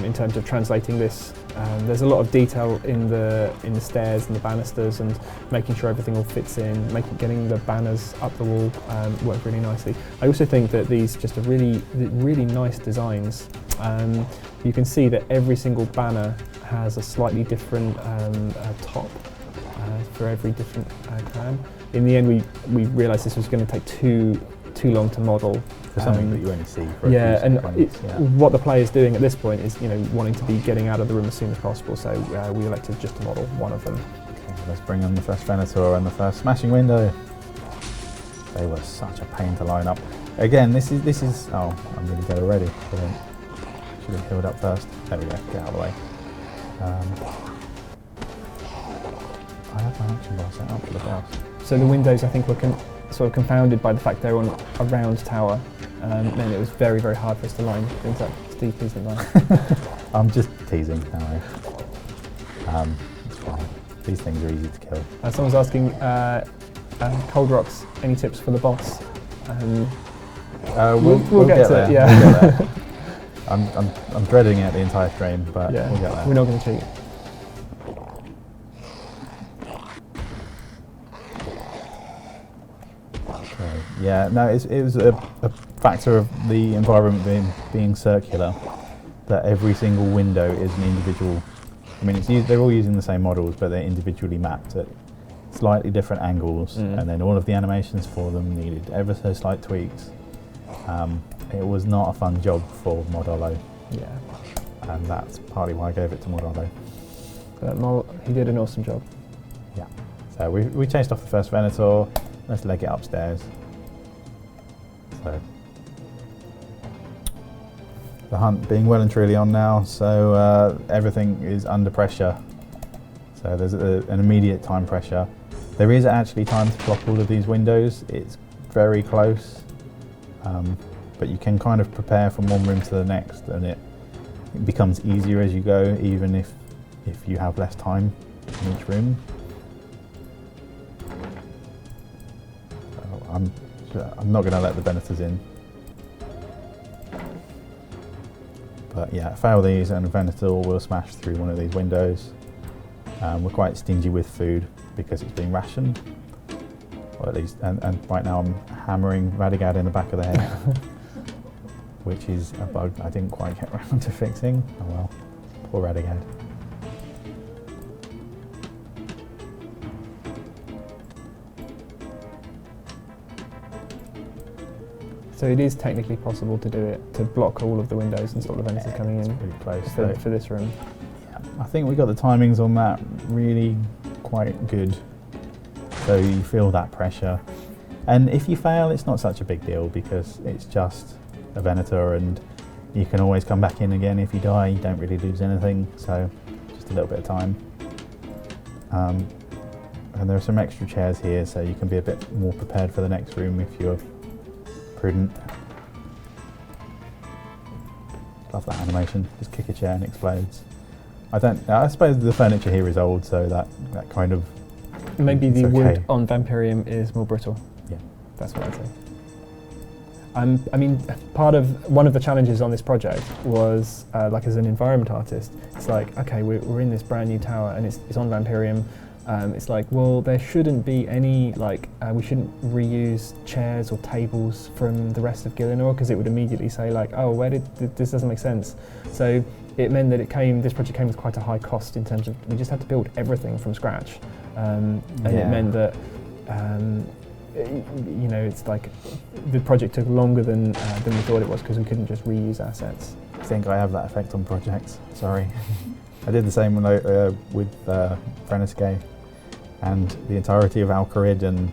[SPEAKER 1] in terms of translating this. There's a lot of detail in the stairs and the banisters, and making sure everything all fits in, getting the banners up the wall work really nicely. I also think that these just are really nice designs. You can see that every single banner has a slightly different top for every different clan. In the end, we realised this was going to take too long to model.
[SPEAKER 2] For something that you only see for
[SPEAKER 1] what the player's doing at this point is wanting to be getting out of the room as soon as possible, so we elected just to model one of them.
[SPEAKER 2] Okay, let's bring on the first Venator and the first smashing window. They were such a pain to line up. Again, this is oh, I'm really dead already. Should have healed up first. There we go, get out of the way. I have my action bar set up for the boss.
[SPEAKER 1] So the windows, I think, were sort of confounded by the fact they were on a round tower, and then it was very, very hard for us to line things up. Steve, please don't lie.
[SPEAKER 2] I'm just teasing, don't worry. It's fine. These things are easy to kill.
[SPEAKER 1] Someone's asking, Cold Rocks, any tips for the boss? We'll get to it, yeah.
[SPEAKER 2] We'll get there. I'm dreading it the entire stream, but
[SPEAKER 1] yeah,
[SPEAKER 2] we'll get there.
[SPEAKER 1] We're not going to cheat.
[SPEAKER 2] Okay. Yeah, no, it was a factor of the environment being circular, that every single window is an individual. I mean, they're all using the same models, but they're individually mapped at slightly different angles, and then all of the animations for them needed ever so slight tweaks. It was not a fun job for Mod Rowley.
[SPEAKER 1] Yeah.
[SPEAKER 2] And that's partly why I gave it to Mod Rowley.
[SPEAKER 1] He did an awesome job.
[SPEAKER 2] Yeah. So we chased off the first Venator. Let's leg it upstairs. So the hunt being well and truly on now, so everything is under pressure. So there's an immediate time pressure. There is actually time to block all of these windows. It's very close. But you can kind of prepare from one room to the next, and it becomes easier as you go, even if you have less time in each room. So I'm not going to let the Venators in. But yeah, fail these and a Venator will smash through one of these windows. We're quite stingy with food because it's being rationed. Or at least, and right now I'm hammering Radagad in the back of the head, which is a bug I didn't quite get around to fixing. Oh well, poor Radagad.
[SPEAKER 1] So it is technically possible to do it, to block all of the windows and stop the vendors coming in
[SPEAKER 2] Pretty close.
[SPEAKER 1] for this room.
[SPEAKER 2] Yeah, I think we got the timings on that really quite good. So you feel that pressure. And if you fail, it's not such a big deal because it's just a Venator and you can always come back in again. If you die, you don't really lose anything. So just a little bit of time. And there are some extra chairs here, so you can be a bit more prepared for the next room if you're prudent. Love that animation. Just kick a chair and it explodes. I suppose the furniture here is old, so that kind of...
[SPEAKER 1] Maybe the
[SPEAKER 2] okay.
[SPEAKER 1] wood on Vampyrium is more brittle.
[SPEAKER 2] Yeah.
[SPEAKER 1] That's what I'd say. I mean, one of the challenges on this project was, like as an environment artist, it's like, okay, we're in this brand new tower and it's on Vampyrium. It's like, well, there shouldn't be any, like, we shouldn't reuse chairs or tables from the rest of Gielinor because it would immediately say like, oh, this doesn't make sense. So it meant that this project came with quite a high cost in terms of, we just had to build everything from scratch. And it meant that, you know, it's like the project took longer than we thought it was because we couldn't just reuse assets.
[SPEAKER 2] I think I have that effect on projects, sorry. I did the same with RuneScape and the entirety of Al-Kharid and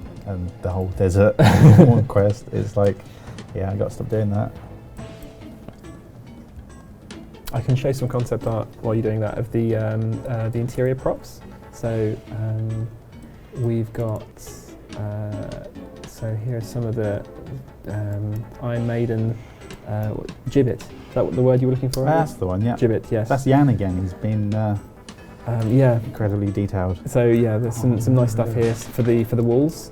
[SPEAKER 2] the whole desert one quest. It's like, yeah, I got to stop doing that.
[SPEAKER 1] I can show some concept art while you're doing that of the interior props. So we've got, so here are some of the Iron Maiden gibbet. Is that what the word you were looking for?
[SPEAKER 2] That's the one, yeah.
[SPEAKER 1] Gibbet, yes.
[SPEAKER 2] That's Jan again. He's been
[SPEAKER 1] yeah,
[SPEAKER 2] incredibly detailed.
[SPEAKER 1] So yeah, there's some nice stuff here for the walls.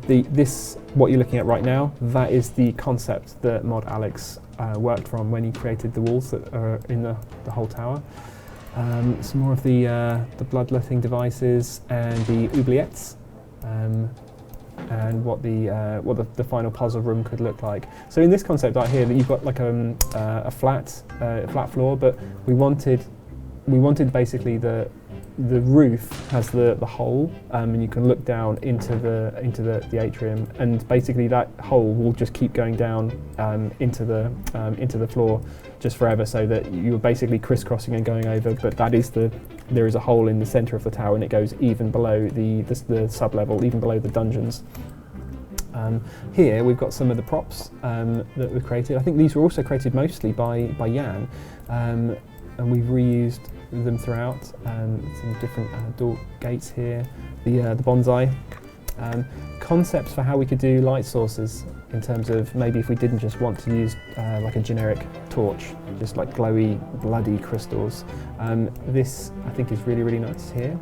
[SPEAKER 1] This what you're looking at right now, that is the concept that Mod Alex worked from when he created the walls that are in the whole tower. Some more of the bloodletting devices and the oubliettes. And what the final puzzle room could look like. So in this concept art here, that you've got like a flat floor, but we wanted basically the roof has the hole, and you can look down into the atrium, and basically that hole will just keep going down into the floor just forever, so that you're basically crisscrossing and going over. But there is a hole in the centre of the tower, and it goes even below the sub-level, even below the dungeons. Here we've got some of the props that were created. I think these were also created mostly by Jan, and we've reused them throughout. Some different door gates here, the bonsai. Concepts for how we could do light sources, in terms of maybe if we didn't just want to use like a generic torch, just like glowy, bloody crystals. This I think is really, really nice here.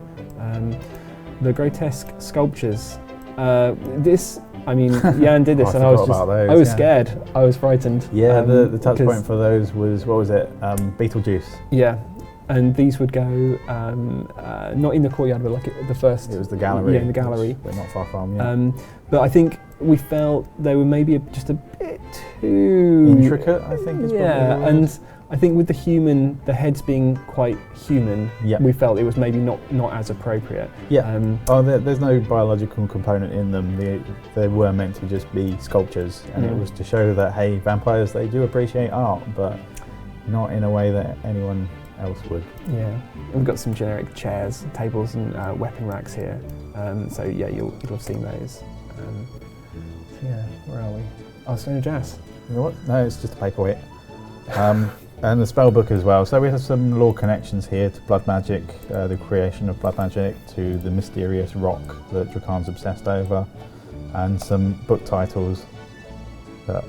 [SPEAKER 1] The grotesque sculptures. I mean, Jan did this, and I was scared. I was frightened.
[SPEAKER 2] Yeah, the touch point for those was, what was it? Beetlejuice.
[SPEAKER 1] Yeah. And these would go not in the courtyard, but like the first.
[SPEAKER 2] It was the gallery.
[SPEAKER 1] Yeah, in the gallery.
[SPEAKER 2] We're not far from. Yeah.
[SPEAKER 1] But I think we felt they were maybe just a bit too
[SPEAKER 2] intricate. I think. Is
[SPEAKER 1] yeah, and I think with the heads being quite human, we felt it was maybe not as appropriate.
[SPEAKER 2] Yeah. There's no biological component in them. They were meant to just be sculptures, and it was to show that, hey, vampires, they do appreciate art, but not in a way that anyone else would.
[SPEAKER 1] Yeah, and we've got some generic chairs, tables, and weapon racks here. So yeah, you'll have seen those. So yeah, where are we? Oh, Stone of Jazz.
[SPEAKER 2] You know what? No, it's just a paperweight. And the spellbook as well. So we have some lore connections here to blood magic, the creation of blood magic, to the mysterious rock that Drakan's obsessed over, and some book titles that.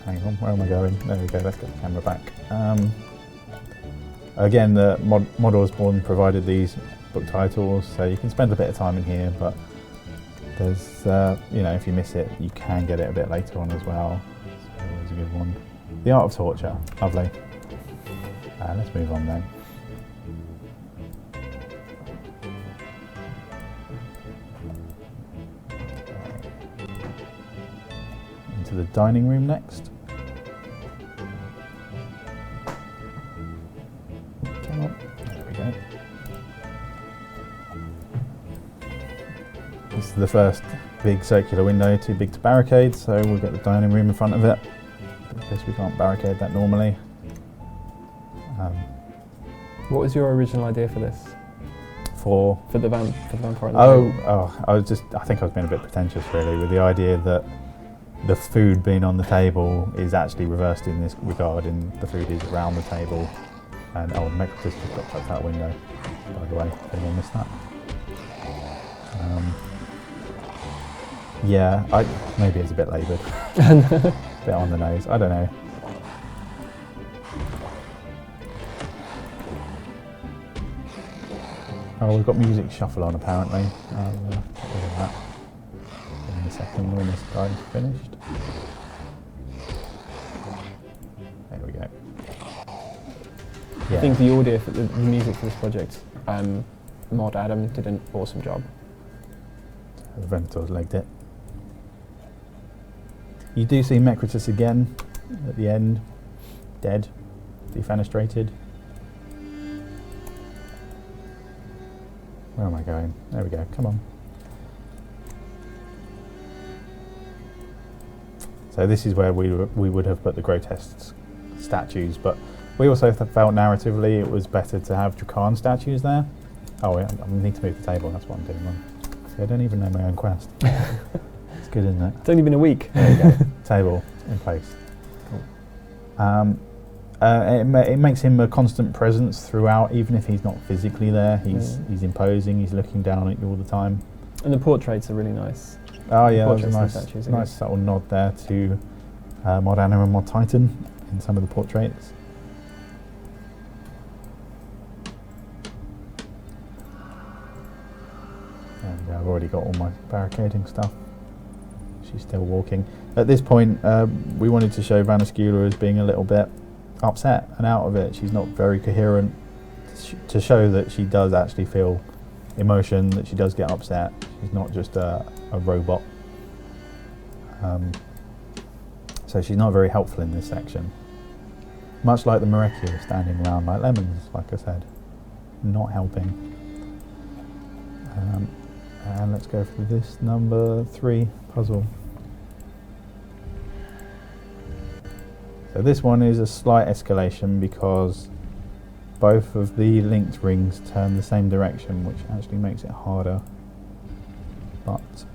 [SPEAKER 2] Hang on, where am I going? There we go. Let's get the camera back. Again, the Mod Osborne provided these book titles, so you can spend a bit of time in here, but there's, if you miss it, you can get it a bit later on as well. So there's a good one. The Art of Torture, lovely. Let's move on then. Into the dining room next. There we go. This is the first big circular window, too big to barricade, so we'll get the dining room in front of it, because we can't barricade that normally.
[SPEAKER 1] What was your original idea for this?
[SPEAKER 2] For
[SPEAKER 1] the vampire at the table?
[SPEAKER 2] I think I was being a bit pretentious really, with the idea that the food being on the table is actually reversed in this regard, and the food is around the table. And Mechatus just got chucked out the window, by the way, if anyone missed that. Yeah, maybe it's a bit laboured. A bit on the nose, I don't know. Oh, we've got music shuffle on apparently. Get rid of that in a second when this guy's finished. There we go. Yeah.
[SPEAKER 1] I think the audio for the music for this project, Mod Adam did an awesome job.
[SPEAKER 2] The Venator's legged it. You do see Mechatus again at the end, dead, defenestrated. Where am I going? There we go, come on. So this is where we would have put the grotesque statues, but we also felt narratively it was better to have Drakan statues there. Oh, I need to move the table, that's what I'm doing wrong. See, I don't even know my own quest. It's good, isn't it?
[SPEAKER 1] It's only been a week.
[SPEAKER 2] There you go, table in place. Cool. It makes him a constant presence throughout, even if he's not physically there. He's imposing, he's looking down at you all the time.
[SPEAKER 1] And the portraits are really nice.
[SPEAKER 2] Oh yeah, that was a nice subtle nod there to Mod Anna and Mod Titan in some of the portraits. And I've already got all my barricading stuff. She's still walking. At this point, we wanted to show Vanascula as being a little bit upset and out of it. She's not very coherent, to show that she does actually feel emotion, that she does get upset. She's not just a robot. So she's not very helpful in this section. Much like the Marecchia standing around like lemons, like I said, not helping. And let's go for this number 3 puzzle. So this one is a slight escalation because both of the linked rings turn the same direction, which actually makes it harder. But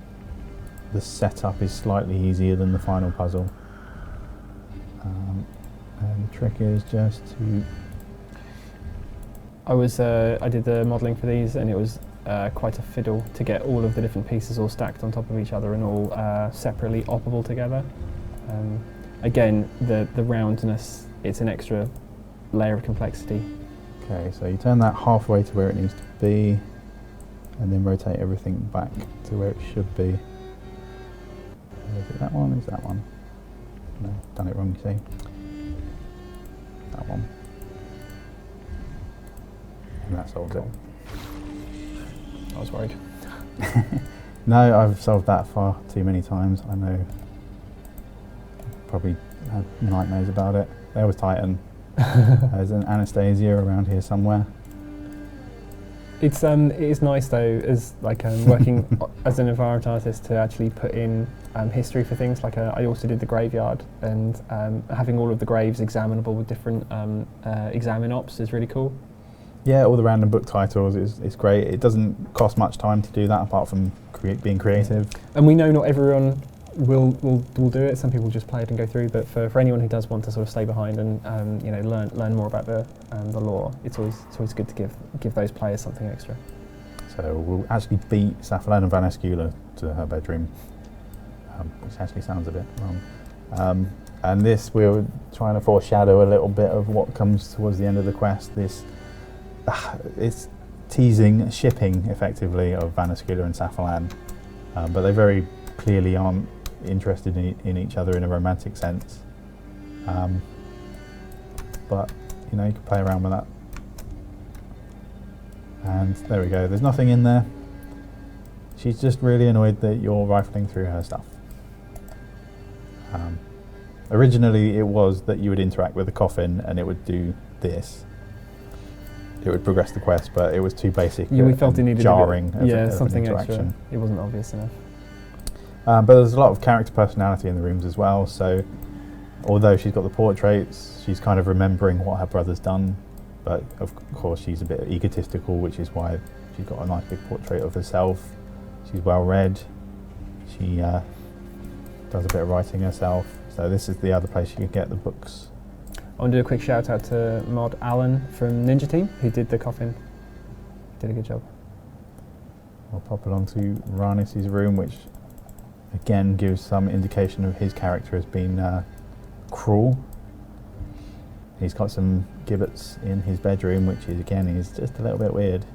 [SPEAKER 2] the setup is slightly easier than the final puzzle. And the trick is just to...
[SPEAKER 1] I did the modelling for these, and it was quite a fiddle to get all of the different pieces all stacked on top of each other and all separately operable together. Again, the roundness, it's an extra layer of complexity. Okay,
[SPEAKER 2] so you turn that halfway to where it needs to be, and then rotate everything back to where it should be. Is it that one? Is that one? No, done it wrong, you see. That one. And that solves it.
[SPEAKER 1] I was worried.
[SPEAKER 2] No, I've solved that far too many times. I know. Probably had nightmares about it. There was Titan. There's an Anastasia around here somewhere.
[SPEAKER 1] It is nice though, as like working as an environment artist, to actually put in history for things. Like I also did the graveyard, and having all of the graves examinable with different examine ops is really cool.
[SPEAKER 2] Yeah, all the random book titles is great. It doesn't cost much time to do that, apart from being creative. And
[SPEAKER 1] we know not everyone will do it. Some people just play it and go through. But for anyone who does want to sort of stay behind and learn more about the lore, it's always good to give those players something extra.
[SPEAKER 2] So we'll actually beat Saffalane and Vanascula to her bedroom, which actually sounds a bit wrong. And this, we're trying to foreshadow a little bit of what comes towards the end of the quest. It's teasing shipping, effectively, of Vanascula and Saffalane, but they very clearly aren't interested in each other in a romantic sense. But you can play around with that. And there we go. There's nothing in there. She's just really annoyed that you're rifling through her stuff. Originally, it was that you would interact with the coffin and it would do this. It would progress the quest, but it was too basic.
[SPEAKER 1] We felt it needed
[SPEAKER 2] jarring.
[SPEAKER 1] something extra. It wasn't obvious enough.
[SPEAKER 2] But there's a lot of character personality in the rooms as well, so although she's got the portraits, she's kind of remembering what her brother's done, but of course she's a bit egotistical, which is why she's got a nice big portrait of herself. She's well read, she does a bit of writing herself, so this is the other place you can get the books.
[SPEAKER 1] I want to do a quick shout out to Mod Alan from Ninja Team, who did the coffin. Did a good job.
[SPEAKER 2] We'll pop along to Rhanis's room, which again gives some indication of his character as being cruel. He's got some gibbets in his bedroom, which is again is just a little bit weird.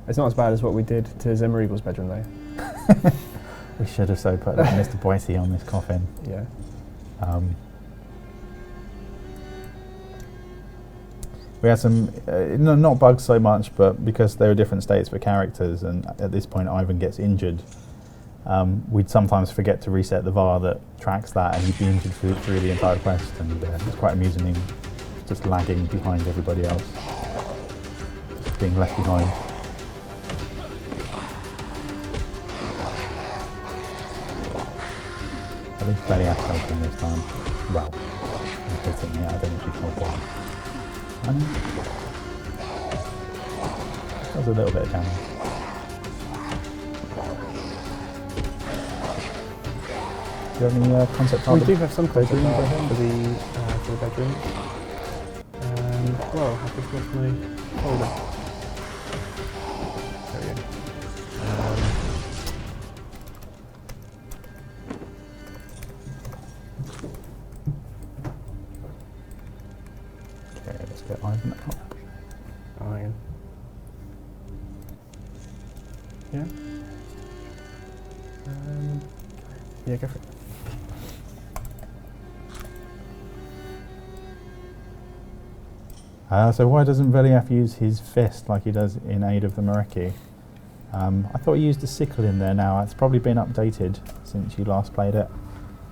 [SPEAKER 1] It's not as bad as what we did to Zimmer Eagle's bedroom though.
[SPEAKER 2] We should have so put Mr. Boise on this coffin.
[SPEAKER 1] Yeah.
[SPEAKER 2] We had some, not bugs so much, but because there were different states for characters, and at this point Ivan gets injured, we'd sometimes forget to reset the VAR that tracks that, and he'd be injured through the entire quest, and it's quite amusing, just lagging behind everybody else, just being left behind. At least Beliak helped him this time. Well, he's hitting, yeah, I don't know if he's helped him. That was a little bit of damage. Do you have any concept art?
[SPEAKER 1] We do have some concept art for the bedroom. Well, I think that's my folder. There we go.
[SPEAKER 2] Okay, let's get Ivan up.
[SPEAKER 1] Oh, hang on. Yeah? Yeah, go for it.
[SPEAKER 2] So why doesn't Veliaf use his fist like he does in Aid of the Mareki? I thought he used a sickle in there now. It's probably been updated since you last played it.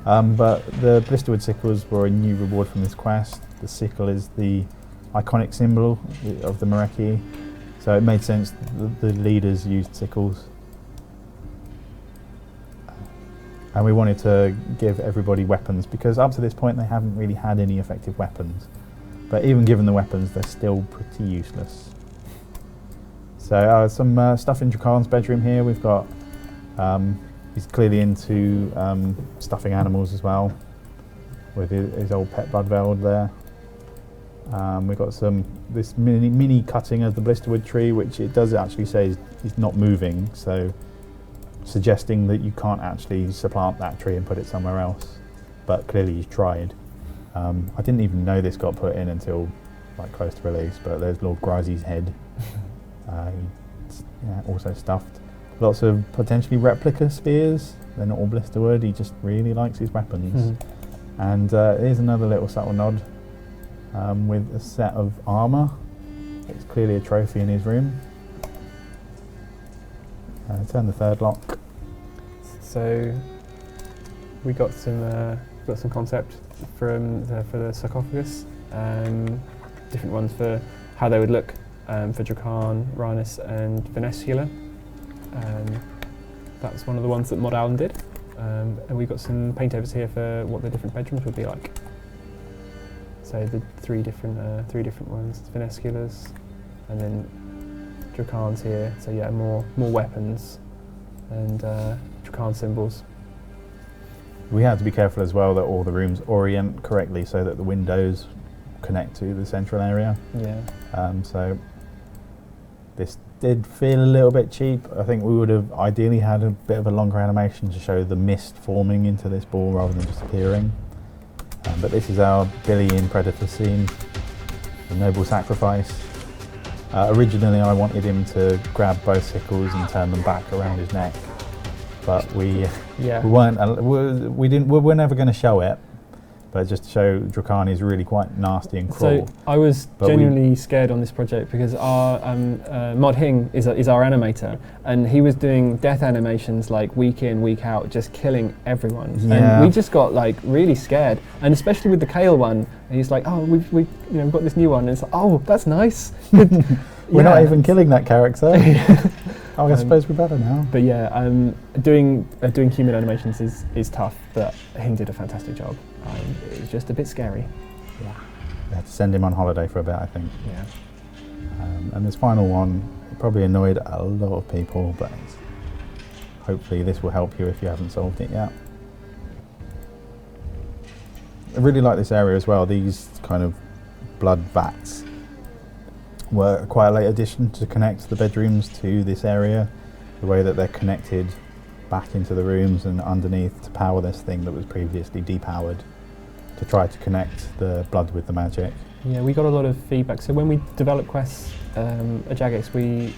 [SPEAKER 2] But the Blisterwood sickles were a new reward from this quest. The sickle is the iconic symbol of the Mareki, so it made sense the leaders used sickles. And we wanted to give everybody weapons, because up to this point they haven't really had any effective weapons. But even given the weapons, they're still pretty useless. So some stuff in Drakarn's bedroom here. We've got, he's clearly into stuffing animals as well, with his old pet Budveld there. We've got this mini cutting of the Blisterwood tree, which it does actually say is not moving, so suggesting that you can't actually supplant that tree and put it somewhere else. But clearly he's tried. I didn't even know this got put in until like close to release, but there's Lord Gryzy's head. Also stuffed. Lots of potentially replica spears. They're not all Blisterwood, he just really likes his weapons. And here's another little subtle nod with a set of armour. It's clearly a trophy in his room. Turn the third lock.
[SPEAKER 1] So we got some concept for the sarcophagus. Different ones for how they would look for Drakarn, Rhanis, and Venescula. That's one of the ones that Mod Alan did. And we've got some paint overs here for what the different bedrooms would be like. So the three different ones, Venesculas, and then Drakarn's here. So yeah, more weapons and Drakarn symbols.
[SPEAKER 2] We had to be careful as well that all the rooms orient correctly so that the windows connect to the central area.
[SPEAKER 1] Yeah.
[SPEAKER 2] So this did feel a little bit cheap. I think we would have ideally had a bit of a longer animation to show the mist forming into this ball rather than just appearing. But this is our Billy in Predator scene, the noble sacrifice. Originally I wanted him to grab both sickles and turn them back around his neck, but we we're never going to show it. But just to show Drakarn is really quite nasty and cruel.
[SPEAKER 1] So I was genuinely scared on this project because our Mod Hing is our animator, and he was doing death animations like week in, week out, just killing everyone.
[SPEAKER 2] Yeah.
[SPEAKER 1] And we just got like really scared, and especially with the Kale one, he's like, oh, we've got this new one, and it's like, oh, that's nice.
[SPEAKER 2] We're not even killing that character. Oh, I suppose we're better now.
[SPEAKER 1] But yeah, doing human animations is tough, but he did a fantastic job. It was just a bit scary.
[SPEAKER 2] Yeah. We had to send him on holiday for a bit, I think.
[SPEAKER 1] Yeah.
[SPEAKER 2] And this final one probably annoyed a lot of people, but hopefully this will help you if you haven't solved it yet. I really like this area as well. These kind of blood vats were quite a late addition to connect the bedrooms to this area. The way that they're connected back into the rooms and underneath to power this thing that was previously depowered, to try to connect the blood with the magic.
[SPEAKER 1] Yeah, we got a lot of feedback. So when we developed quests at Jagex,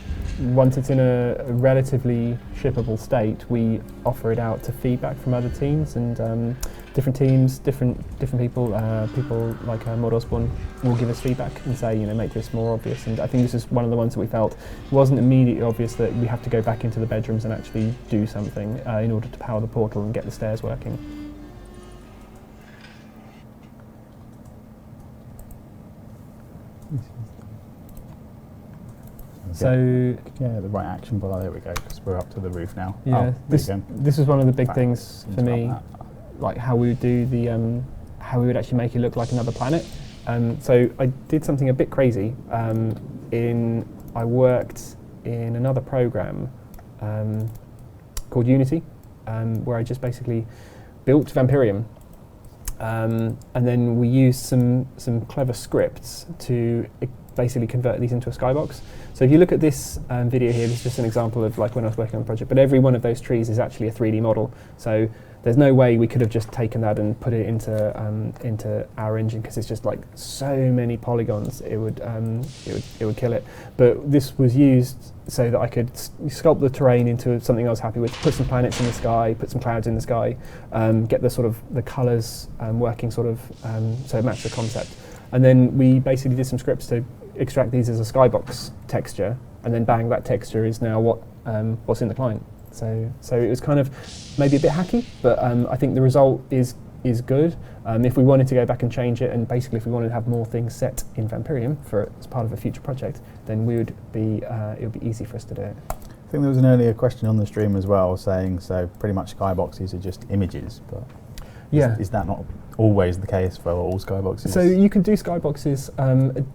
[SPEAKER 1] once it's in a relatively shippable state, we offer it out to feedback from other teams, and different teams, different people. People like Mod Osborne will give us feedback and say, make this more obvious. And I think this is one of the ones that we felt wasn't immediately obvious, that we have to go back into the bedrooms and actually do something in order to power the portal and get the stairs working. So
[SPEAKER 2] yeah, the right action bar. There we go. Because we're up to the roof now.
[SPEAKER 1] Yeah, this is one of the big things for me, like how we would do the how we would actually make it look like another planet. So I did something a bit crazy. I worked in another program called Unity, where I just basically built Vampyrium. And then we used some clever scripts to basically convert these into a skybox. So if you look at this video here, this is just an example of like when I was working on the project, but every one of those trees is actually a 3D model. So there's no way we could have just taken that and put it into our engine, because it's just like so many polygons, it would kill it. But this was used so that I could sculpt the terrain into something I was happy with, put some planets in the sky, put some clouds in the sky, get the sort of the colours working so it matched the concept. And then we basically did some scripts to extract these as a skybox texture, and then bang, that texture is now what's in the client. So it was kind of maybe a bit hacky, but I think the result is good. If we wanted to go back and change it, and basically if we wanted to have more things set in Vampyrium as part of a future project, then it would be easy for us to do it.
[SPEAKER 2] I think there was an earlier question on the stream as well, saying so pretty much skyboxes are just images, but
[SPEAKER 1] yeah,
[SPEAKER 2] is that not always the case for all skyboxes?
[SPEAKER 1] So you can do skyboxes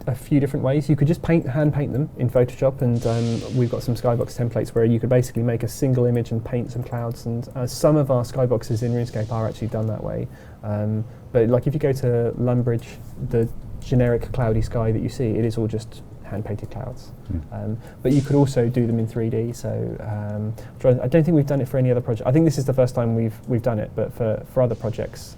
[SPEAKER 1] a few different ways. You could just hand paint them in Photoshop, and we've got some skybox templates where you could basically make a single image and paint some clouds, and some of our skyboxes in RuneScape are actually done that way. But like if you go to Lumbridge, the generic cloudy sky that you see, it is all just hand-painted clouds. But you could also do them in 3D. So I don't think we've done it for any other project. I think this is the first time we've done it, but for other projects.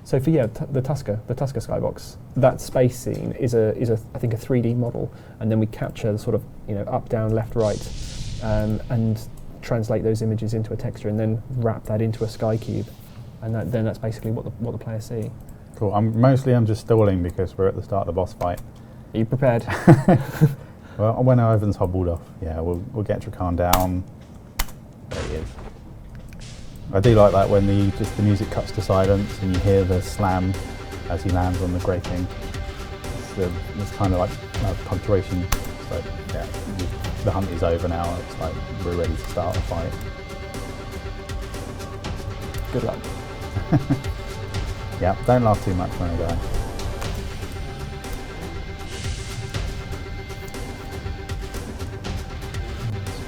[SPEAKER 1] So for the Tusker skybox, that space scene is I think a 3D model, and then we capture the sort of up, down, left, right, and translate those images into a texture, and then wrap that into a sky cube, and then that's basically what the players see.
[SPEAKER 2] Cool. I'm just stalling because we're at the start of the boss fight.
[SPEAKER 1] Are you prepared?
[SPEAKER 2] Well, when Ivan's hobbled off, yeah, we'll get Drakan down. There he is. I do like that when the music cuts to silence and you hear the slam as he lands on the grating. It's kind of like punctuation. So yeah, the hunt is over now. It's like we're ready to start the fight.
[SPEAKER 1] Good luck.
[SPEAKER 2] Yeah, don't laugh too much when I die.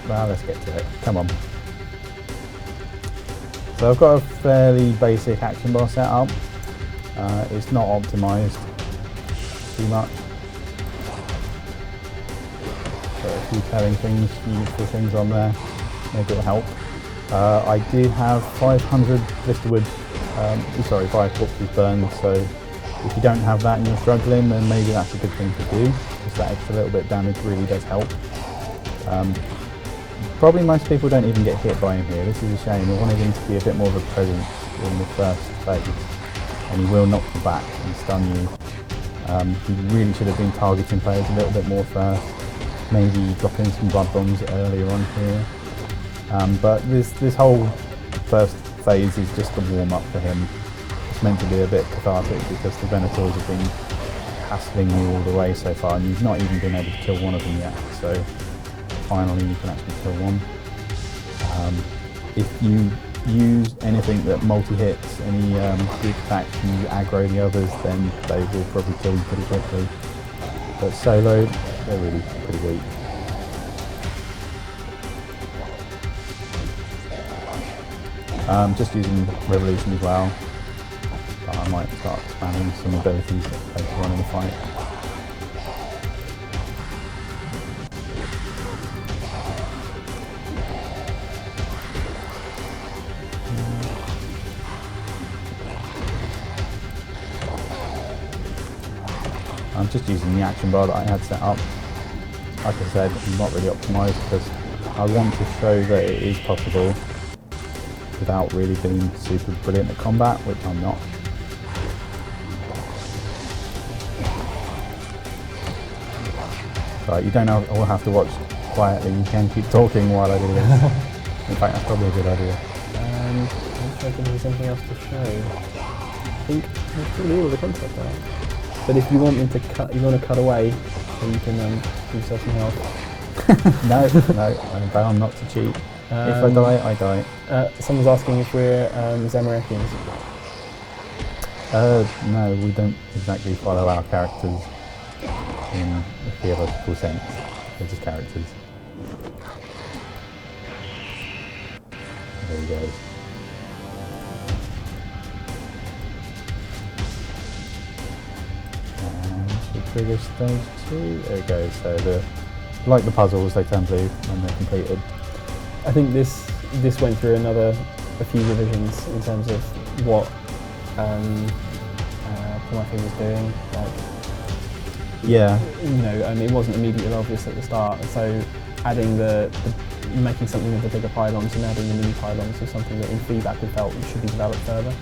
[SPEAKER 2] Well, let's get to it. Come on. So I've got a fairly basic action bar set up. It's not optimised too much. Got a few telling things, useful things on there. Maybe it'll help. I did have 500 blisterwood, 5 corpses burned, so if you don't have that and you're struggling, then maybe that's a good thing to do, because that extra little bit of damage really does help. Probably most people don't even get hit by him here. This is a shame. We wanted him to be a bit more of a presence in the first phase, and he will knock you back and stun you. He really should have been targeting players a little bit more first, maybe dropping some blood bombs earlier on here. But this whole first phase is just a warm-up for him. It's meant to be a bit cathartic because the Venators have been hassling you all the way so far, and you've not even been able to kill one of them yet. So finally you can actually kill one. If you use anything that multi-hits, any group attacks, and you aggro the others, then they will probably kill you pretty quickly. But solo, they're really pretty weak. Just using Revolution as well, but I might start spamming some abilities later on in the fight. I'm just using the action bar that I had set up. Like I said, I'm not really optimised because I want to show that it is possible without really being super brilliant at combat, which I'm not. Right, you don't all have to watch quietly, you can keep talking while I do this. In fact, that's probably a good idea.
[SPEAKER 1] I'm trying to think if there's anything else to show. I think that's probably all the concept art. But if you want me to cut, you want to cut away, then you can give yourself some help.
[SPEAKER 2] No, I'm bound not to cheat. If I die, I die.
[SPEAKER 1] Someone's asking if we're Zamorakians.
[SPEAKER 2] No, we don't exactly follow our characters in a theological sense. They're just characters. There he goes. Trigger stage 2. There it goes. So like the puzzles, they turn blue when they're completed.
[SPEAKER 1] I think this went through a few revisions in terms of what Climax was doing. Like,
[SPEAKER 2] yeah,
[SPEAKER 1] it wasn't immediately obvious at the start. So adding making something with the bigger pylons and adding the mini pylons was something that in feedback we felt should be developed further.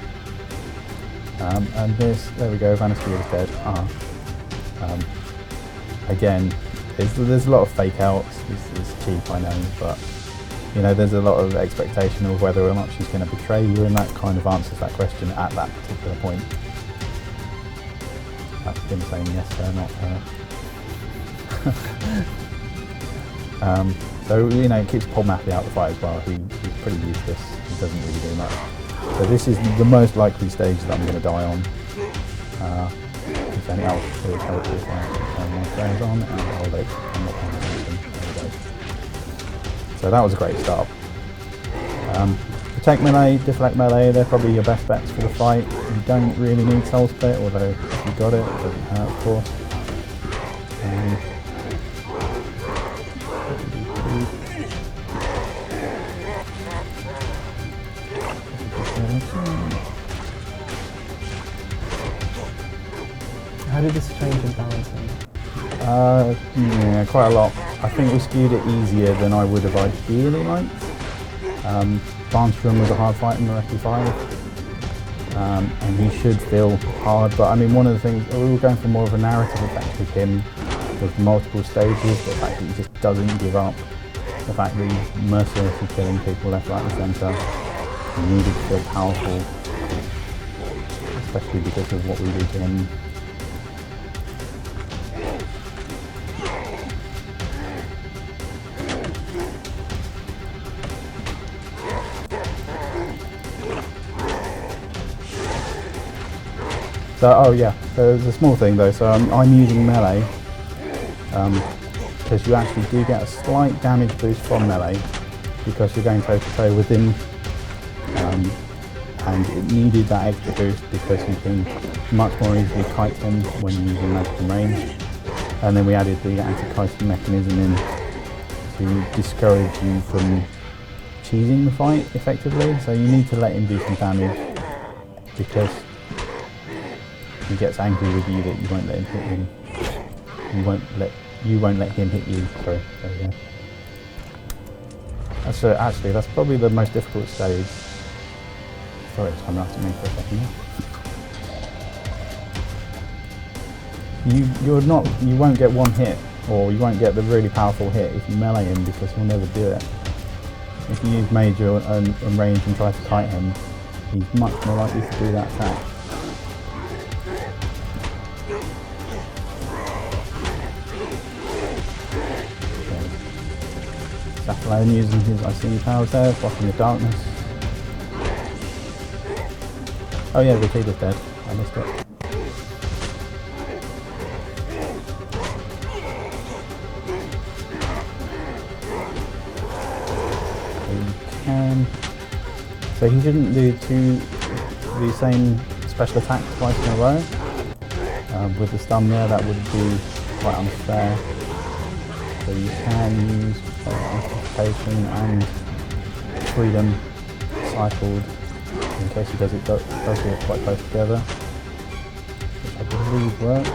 [SPEAKER 2] And this, there we go. Vampyrium is dead. Again, there's a lot of fake outs. It's cheap, I know, but there's a lot of expectation of whether or not she's going to betray you, and that kind of answers that question at that particular point. That's him saying yes, sir, not her. So it keeps Paul Matthew out of the fight as well. He's pretty useless. He doesn't really do much. So this is the most likely stage that I'm going to die on. If any else, it would help if I turn my flares on and hold it. I'm not paying attention. There we go. So that was a great start. Protect melee, deflect melee, they're probably your best bets for the fight. You don't really need soul split, although if you got it, it doesn't hurt, of course.
[SPEAKER 1] How did this change in balancing?
[SPEAKER 2] Yeah, quite a lot. I think we skewed it easier than I would have ideally liked. Vampyrium was a hard fight in Miracle 5, and he should feel hard, but I mean, one of the things, we were going for more of a narrative effect with him, with multiple stages, the fact that he just doesn't give up, the fact that he's mercilessly killing people left, right and centre. He needed to feel powerful, especially because of what we do to him. So, oh yeah, there's a small thing though, so I'm using melee, because you actually do get a slight damage boost from melee, because you're going toe to toe with him, and it needed that extra boost because you can much more easily kite him when you're using magic and range, and then we added the anti-kiting mechanism in to discourage you from cheesing the fight effectively, so you need to let him do some damage, because he gets angry with you that you won't let him hit him. You won't let him hit you. Sorry, there we go. That's actually that's probably the most difficult stage. Sorry, it's coming after me for a second. You won't get one hit, or you won't get the really powerful hit if you melee him, because he'll never do it. If you use major and range and try to kite him, he's much more likely to do that attack. Safalone using his IC powers there, blocking the darkness. Oh yeah, Vitida's dead. I missed it. So he shouldn't do the same special attack twice in a row. With the stun there, that would be quite unfair. So you can use anticipation and freedom cycled in case he does it quite close together, which I believe works.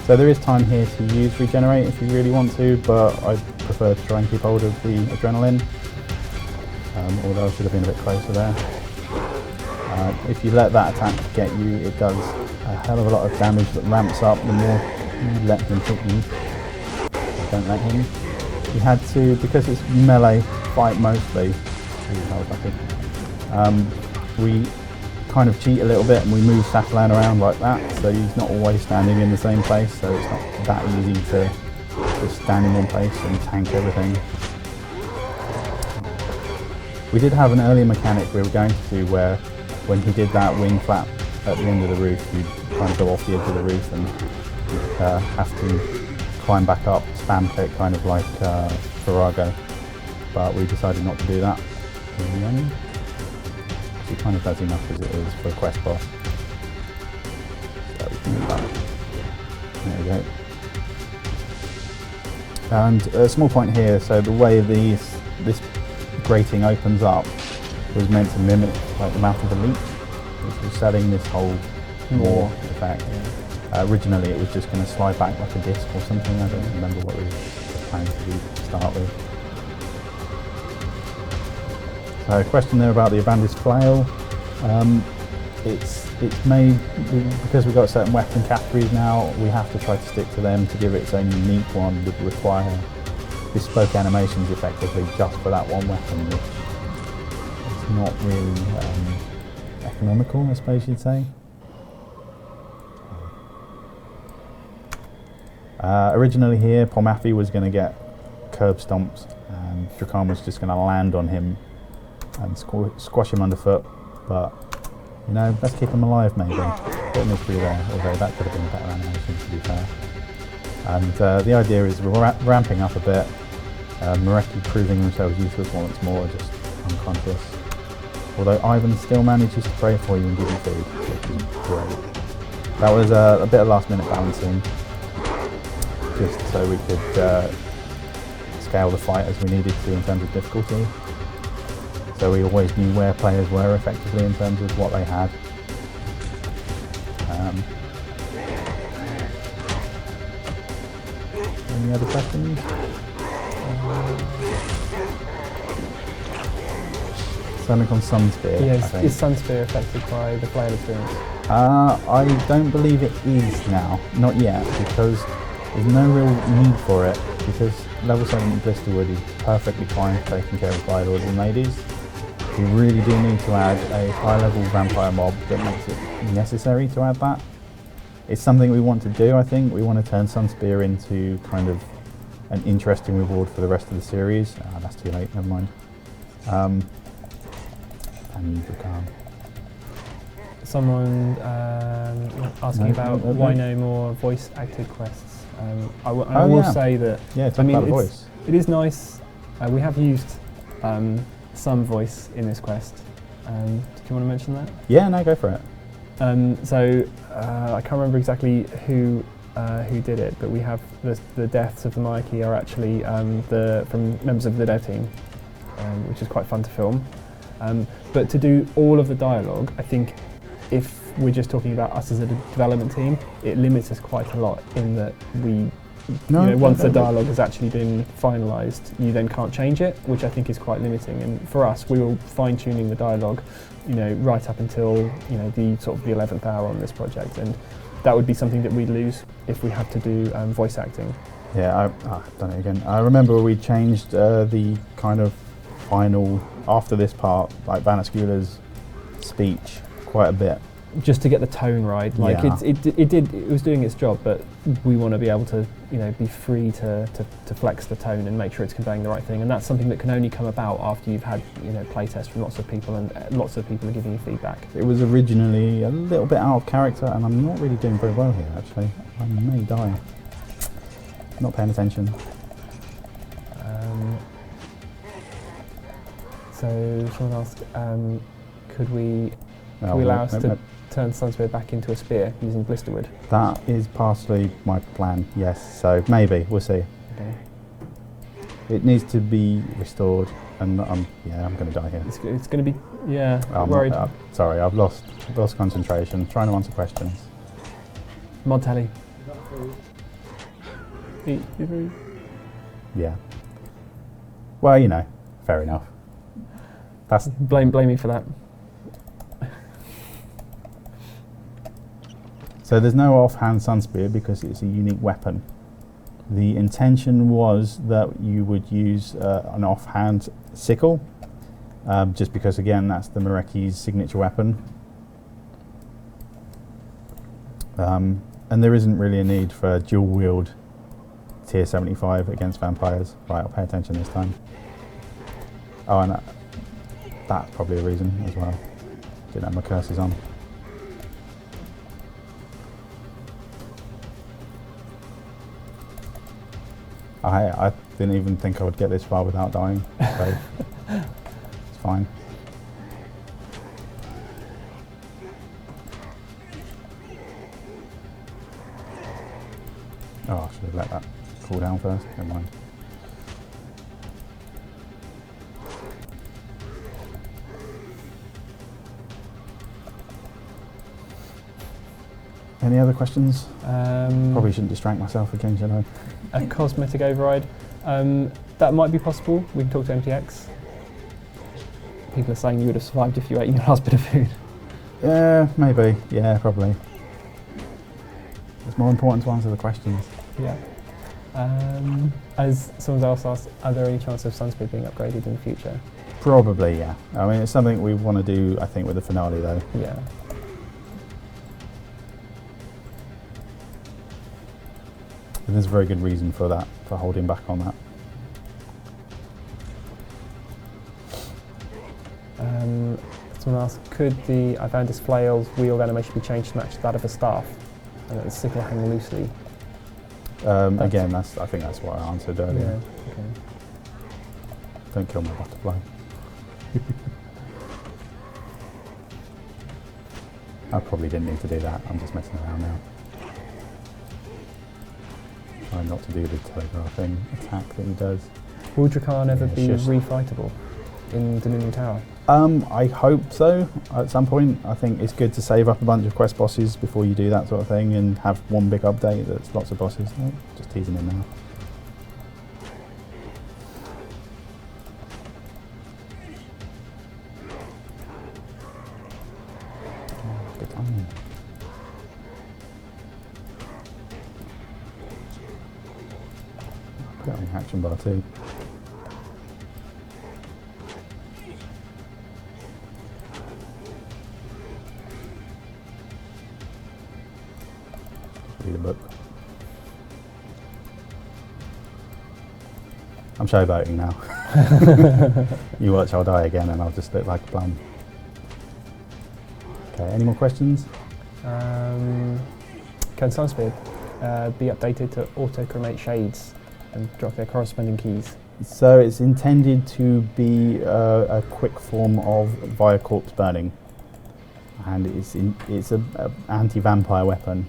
[SPEAKER 2] So there is time here to use regenerate if you really want to, but I prefer to try and keep hold of the adrenaline, although I should have been a bit closer there. If you let that attack get you, it does a hell of a lot of damage that ramps up the more you let him hit you. Don't let him. You had to, because it's melee fight mostly, we kind of cheat a little bit and we move Safalone around like that, so he's not always standing in the same place, so it's not that easy to just stand in one place and tank everything. We did have an earlier mechanic we were going to do where when he did that wing flap at the end of the roof, you'd kind of go off the edge of the roof and have to climb back up, spam click, kind of like Virago, but we decided not to do that in the end. It kind of does enough as it is for a quest boss. So we can move that. There we go. And a small point here, so the way this grating opens up was meant to mimic like the mouth of a leech, which was setting this whole more effect. Yeah. Originally it was just going to slide back like a disc or something, I don't remember what we were planning to do to start with. So a question there about the Avandis flail. It's made, because we've got certain weapon categories now, we have to try to stick to them. To give it its own unique one would require bespoke animations effectively just for that one weapon, which is not really economical, I suppose you'd say. Originally here, Polmafi was going to get curb stomps and Drakan was just going to land on him and squash him underfoot, but you know, let's keep him alive maybe. Bit of mystery there, although that could have been a better animation to be fair. And the idea is we're ramping up a bit, Mareki proving themselves useless once more, just unconscious. Although Ivan still manages to pray for you and give you food, which is great. That was a bit of last minute balancing, just so we could scale the fight as we needed to in terms of difficulty. So we always knew where players were effectively in terms of what they had. Any other questions? Something on Sunspear.
[SPEAKER 1] Yeah, is Sunspear affected by the flail experience?
[SPEAKER 2] I don't believe it is now, not yet, because there's no real need for it, because level 7 Blisterwood is perfectly fine for taking care of Bylords and Ladies. We really do need to add a high-level vampire mob that makes it necessary to add that. It's something we want to do, I think. We want to turn Sunspear into kind of an interesting reward for the rest of the series. That's too late, never mind. And Drakan.
[SPEAKER 1] Someone asking about why no more voice-acted quests. I will say that,
[SPEAKER 2] about voice.
[SPEAKER 1] It is nice. We have used some voice in this quest. Do you want to mention that?
[SPEAKER 2] Yeah, no, go for it.
[SPEAKER 1] I can't remember exactly who did it, but we have the deaths of the Mikey are actually from members of the dev team, which is quite fun to film. But to do all of the dialogue, I think if we're just talking about us as a development team, it limits us quite a lot in that once the dialogue has actually been finalised, you then can't change it, which I think is quite limiting. And for us, we were fine-tuning the dialogue, right up until the sort of the 11th hour on this project, and that would be something that we'd lose if we had to do voice acting.
[SPEAKER 2] Yeah, I've done it again. I remember we changed the kind of final, after this part, like Vanascula's speech quite a bit,
[SPEAKER 1] just to get the tone right. Like
[SPEAKER 2] Yeah.
[SPEAKER 1] it was doing its job, but we want to be able to, you know, be free to flex the tone and make sure it's conveying the right thing. And that's something that can only come about after you've had, you know, playtests from lots of people, and lots of people are giving you feedback.
[SPEAKER 2] It was originally a little bit out of character, and I'm not really doing very well here, actually. I may die. Not paying attention.
[SPEAKER 1] So someone asked, could we allow us to turn Sunspear back into a spear using blisterwood?
[SPEAKER 2] That is partially my plan, yes. So maybe, we'll see.
[SPEAKER 1] Okay.
[SPEAKER 2] It needs to be restored, and I'm going to die here.
[SPEAKER 1] It's going to be, yeah,
[SPEAKER 2] I'm
[SPEAKER 1] worried.
[SPEAKER 2] Sorry, I've lost concentration. Trying to answer questions.
[SPEAKER 1] Mod tally.
[SPEAKER 2] Yeah. Well, you know, fair enough. That's
[SPEAKER 1] Blame me for that.
[SPEAKER 2] So there's no offhand Sunspear because it's a unique weapon. The intention was that you would use an offhand sickle, just because, again, that's the Mareki's signature weapon. And there isn't really a need for dual wield tier 75 against vampires. Right, I'll pay attention this time. Oh, and that's probably a reason as well. Didn't have my curses on. I didn't even think I would get this far without dying, so it's fine. Oh, I should have let that cool down first, never mind. Any other questions? Probably shouldn't distract myself again, should I?
[SPEAKER 1] A cosmetic override. That might be possible. We can talk to MTX. People are saying you would have survived if you ate your last bit of food.
[SPEAKER 2] Yeah, maybe. Yeah, probably. It's more important to answer the questions.
[SPEAKER 1] Yeah. As someone else asked, are there any chances of Sunspear being upgraded in the future?
[SPEAKER 2] Probably, yeah. I mean, it's something we want to do, I think, with the finale, though.
[SPEAKER 1] Yeah.
[SPEAKER 2] And there's a very good reason for that, for holding back on that.
[SPEAKER 1] Someone asked, could the Ivandis flail's wield animation be changed to match that of a staff, and let the sickle hang loosely?
[SPEAKER 2] Again, I think that's what I answered earlier.
[SPEAKER 1] Yeah. Okay.
[SPEAKER 2] Don't kill my butterfly. I probably didn't need to do that. I'm just messing around now. Trying not to do the telegraphing attack that he does.
[SPEAKER 1] Will Drakan ever
[SPEAKER 2] Yeah,
[SPEAKER 1] be
[SPEAKER 2] just-
[SPEAKER 1] refightable in Dominion Tower?
[SPEAKER 2] I hope so, at some point. I think it's good to save up a bunch of quest bosses before you do that sort of thing and have one big update that's lots of bosses. Oh, just teasing him now. Oh, good timing. Put it on the action bar too. Read a book. I'm showboating now. You watch, I'll die again and I'll just look like a bum. Okay, any more questions?
[SPEAKER 1] Can Sunspear be updated to auto-cremate shades and drop their corresponding keys?
[SPEAKER 2] So it's intended to be a quick form of via corpse burning, and it's an anti-vampire weapon.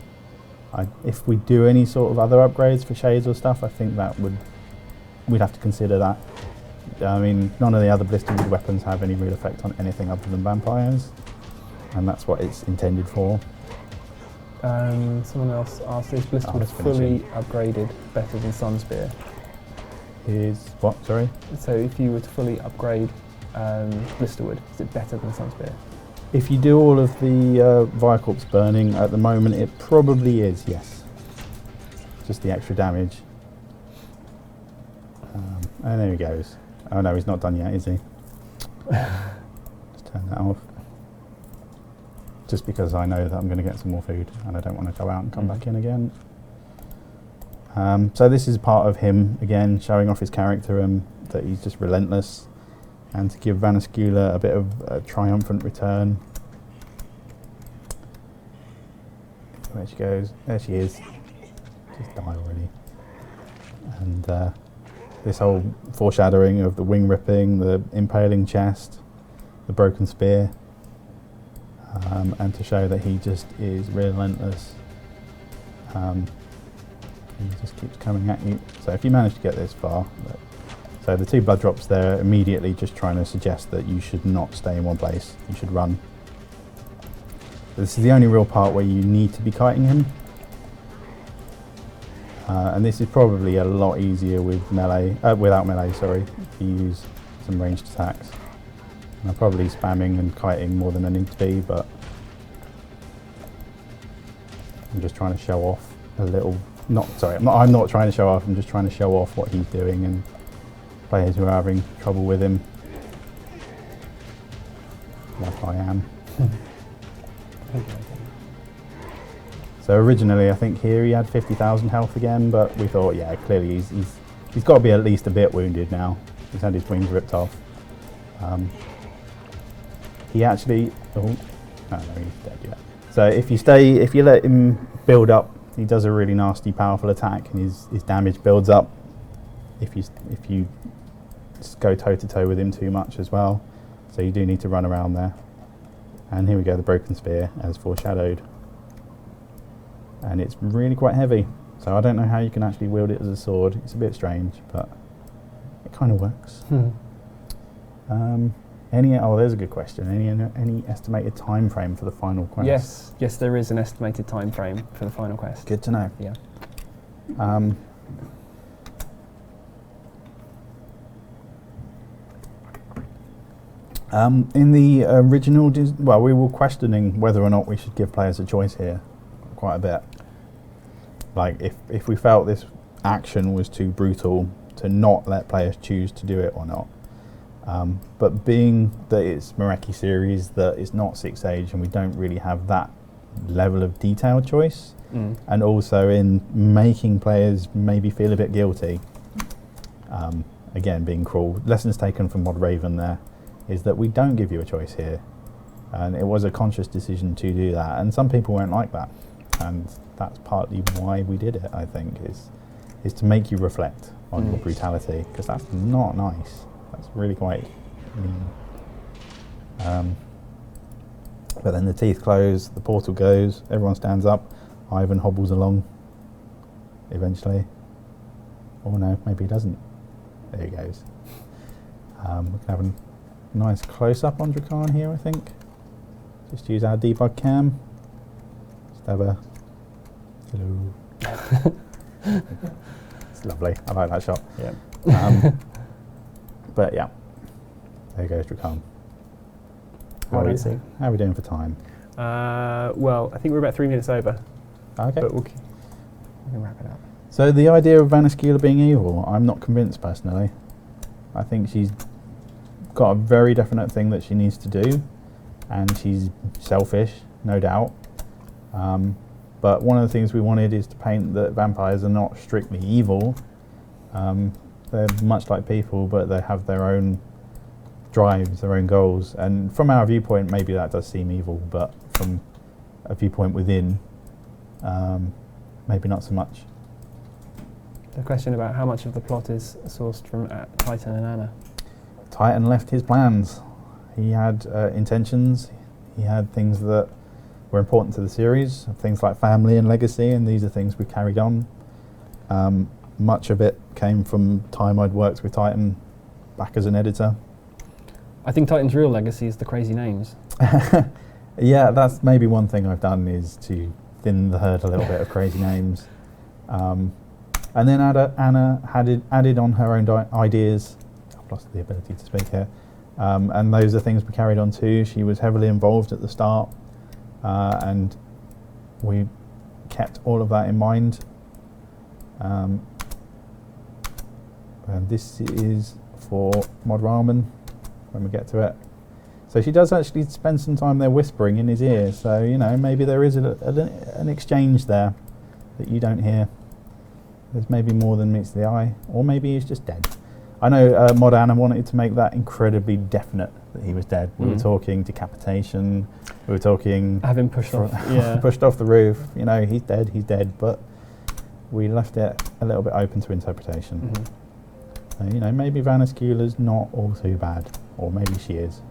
[SPEAKER 2] If we do any sort of other upgrades for shades or stuff, I think that we'd have to consider that. I mean, none of the other blisterwood weapons have any real effect on anything other than vampires, and that's what it's intended for.
[SPEAKER 1] Someone else asked, is blisterwood fully upgraded better than Sunspear?
[SPEAKER 2] Is what, sorry?
[SPEAKER 1] So if you were to fully upgrade blisterwood, is it better than Sunspear?
[SPEAKER 2] If you do all of the via corpse burning at the moment, it probably is, yes. Just the extra damage. And there he goes. Oh no, he's not done yet, is he? Just turn that off. just because I know that I'm going to get some more food and I don't want to go out and come back in again. So this is part of him, again, showing off his character and that he's just relentless, and to give Vaniscula a bit of a triumphant return. There she goes. There she is. Just died already. And this whole foreshadowing of the wing ripping, the impaling chest, the broken spear, and to show that he just is relentless. He just keeps coming at you. So if you manage to get this far, so the 2 blood drops there, immediately just trying to suggest that you should not stay in one place, you should run. This is the only real part where you need to be kiting him. And this is probably a lot easier with melee, without melee, sorry, if you use some ranged attacks. And I'm probably spamming and kiting more than I need to be, but I'm just trying to show off a little. I'm not trying to show off, I'm just trying to show off what he's doing, and players who are having trouble with him, like I am. So originally, I think here he had 50,000 health again, but we thought, yeah, clearly he's got to be at least a bit wounded now. He's had his wings ripped off. He actually, no, he's dead yet. So if you let him build up, he does a really nasty, powerful attack, and his damage builds up. If you just go toe to toe with him too much as well, so you do need to run around there. And here we go, the broken spear as foreshadowed. And it's really quite heavy, so I don't know how you can actually wield it as a sword. It's a bit strange, but it kind of works. There's a good question. Any estimated time frame for the final quest?
[SPEAKER 1] Yes, there is an estimated time frame for the final quest.
[SPEAKER 2] Good to know.
[SPEAKER 1] Yeah.
[SPEAKER 2] In the original, we were questioning whether or not we should give players a choice here quite a bit. Like, if we felt this action was too brutal, to not let players choose to do it or not. But being that it's Mareki series, that it's not 6th Age, and we don't really have that level of detailed choice, and also in making players maybe feel a bit guilty, again, being cruel, lessons taken from Mod Raven there, is that we don't give you a choice here. And it was a conscious decision to do that, and some people won't like that. And that's partly why we did it, I think, is to make you reflect on your brutality, because that's not nice. That's really quite mean. But then the teeth close, the portal goes, everyone stands up, Ivan hobbles along eventually. Oh no, maybe he doesn't. There he goes. We can have a nice close-up on Drakan here, I think. Just use our debug cam. Just have a hello. It's lovely. I like that shot.
[SPEAKER 1] Yeah.
[SPEAKER 2] But yeah, there goes Drakan. How are we doing for time?
[SPEAKER 1] Well, I think we're about 3 minutes over.
[SPEAKER 2] Okay.
[SPEAKER 1] But we can wrap it up.
[SPEAKER 2] So the idea of Vaniscula being evil, I'm not convinced personally. I think she's got a very definite thing that she needs to do, and she's selfish, no doubt. But one of the things we wanted is to paint that vampires are not strictly evil. They're much like people, but they have their own drives, their own goals. And from our viewpoint, maybe that does seem evil, but from a viewpoint within, maybe not so much.
[SPEAKER 1] The question about how much of the plot is sourced from Titan and Anna.
[SPEAKER 2] Titan left his plans. He had intentions. He had things that were important to the series, things like family and legacy, and these are things we carried on. Much of it came from time I'd worked with Titan back as an editor.
[SPEAKER 1] I think Titan's real legacy is the crazy names.
[SPEAKER 2] Yeah, that's maybe one thing I've done, is to thin the herd a little bit of crazy names. And then Anna added on her own ideas. I've lost the ability to speak here. And those are things we carried on too. She was heavily involved at the start, and we kept all of that in mind. And this is for Mod Ramen when we get to it. So she does actually spend some time there whispering in his ear. So, you know, maybe there is an exchange there that you don't hear. There's maybe more than meets the eye. Or maybe he's just dead. I know Mod Anna wanted to make that incredibly definite that he was dead. We were talking decapitation. We were talking...
[SPEAKER 1] Having pushed off. Yeah.
[SPEAKER 2] Pushed off the roof. You know, he's dead. But we left it a little bit open to interpretation. You know, maybe Vanascula's not all too bad. Or maybe she is.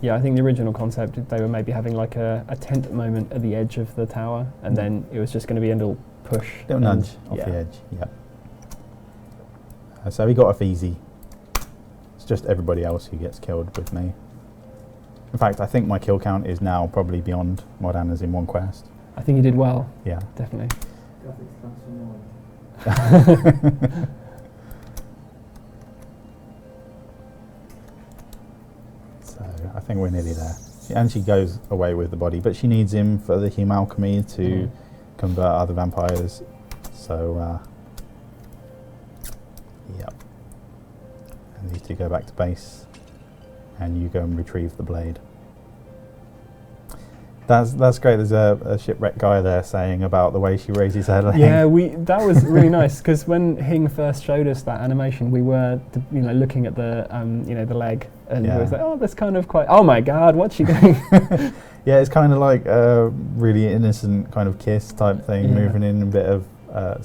[SPEAKER 1] Yeah, I think the original concept, they were maybe having like a tent moment at the edge of the tower, and then it was just going to be a little push.
[SPEAKER 2] Little nudge off the edge, so he got off easy. It's just everybody else who gets killed with me. In fact, I think my kill count is now probably beyond Mod Anna's in one quest.
[SPEAKER 1] I think you did well.
[SPEAKER 2] Yeah.
[SPEAKER 1] Definitely.
[SPEAKER 2] I think we're nearly there. And she goes away with the body, but she needs him for the heme alchemy to convert other vampires. So, yep. And these two go back to base, and you go and retrieve the blade. That's great. There's a shipwreck guy there saying about the way she raises her leg.
[SPEAKER 1] Yeah, that was really nice, because when Hing first showed us that animation, we were looking at the the leg, and it was like, oh, that's kind of quite. Oh my God, what's she doing?
[SPEAKER 2] Yeah, it's kind of like a really innocent kind of kiss type thing, moving in a bit of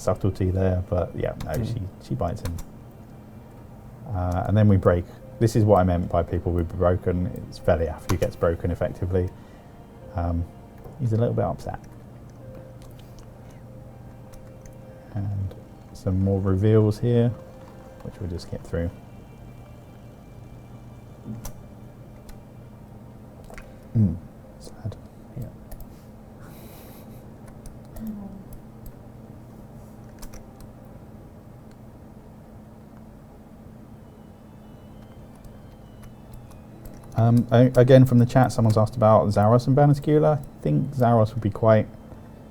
[SPEAKER 2] subtlety there. But yeah, no, she bites him, and then we break. This is what I meant by people would be broken. It's Veliath who gets broken effectively. He's a little bit upset. And some more reveals here, which we'll just skip through. Sad. Yeah. Again, from the chat, someone's asked about Zaros and Vanascula. I think Zaros would be quite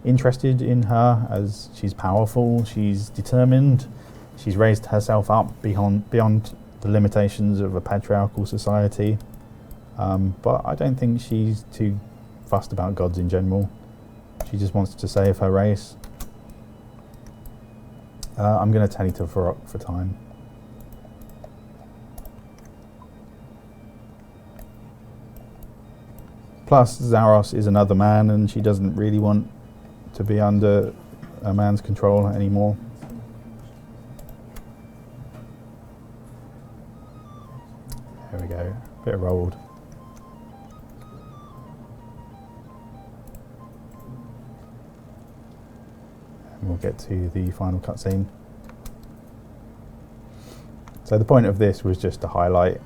[SPEAKER 2] interested in her, as she's powerful, she's determined, she's raised herself up beyond the limitations of a patriarchal society. But I don't think she's too fussed about gods in general. She just wants to save her race. I'm going to tally to Varrock for time. Plus, Zaros is another man, and she doesn't really want to be under a man's control anymore. There we go, bit of rolled. And we'll get to the final cutscene. So the point of this was just to highlight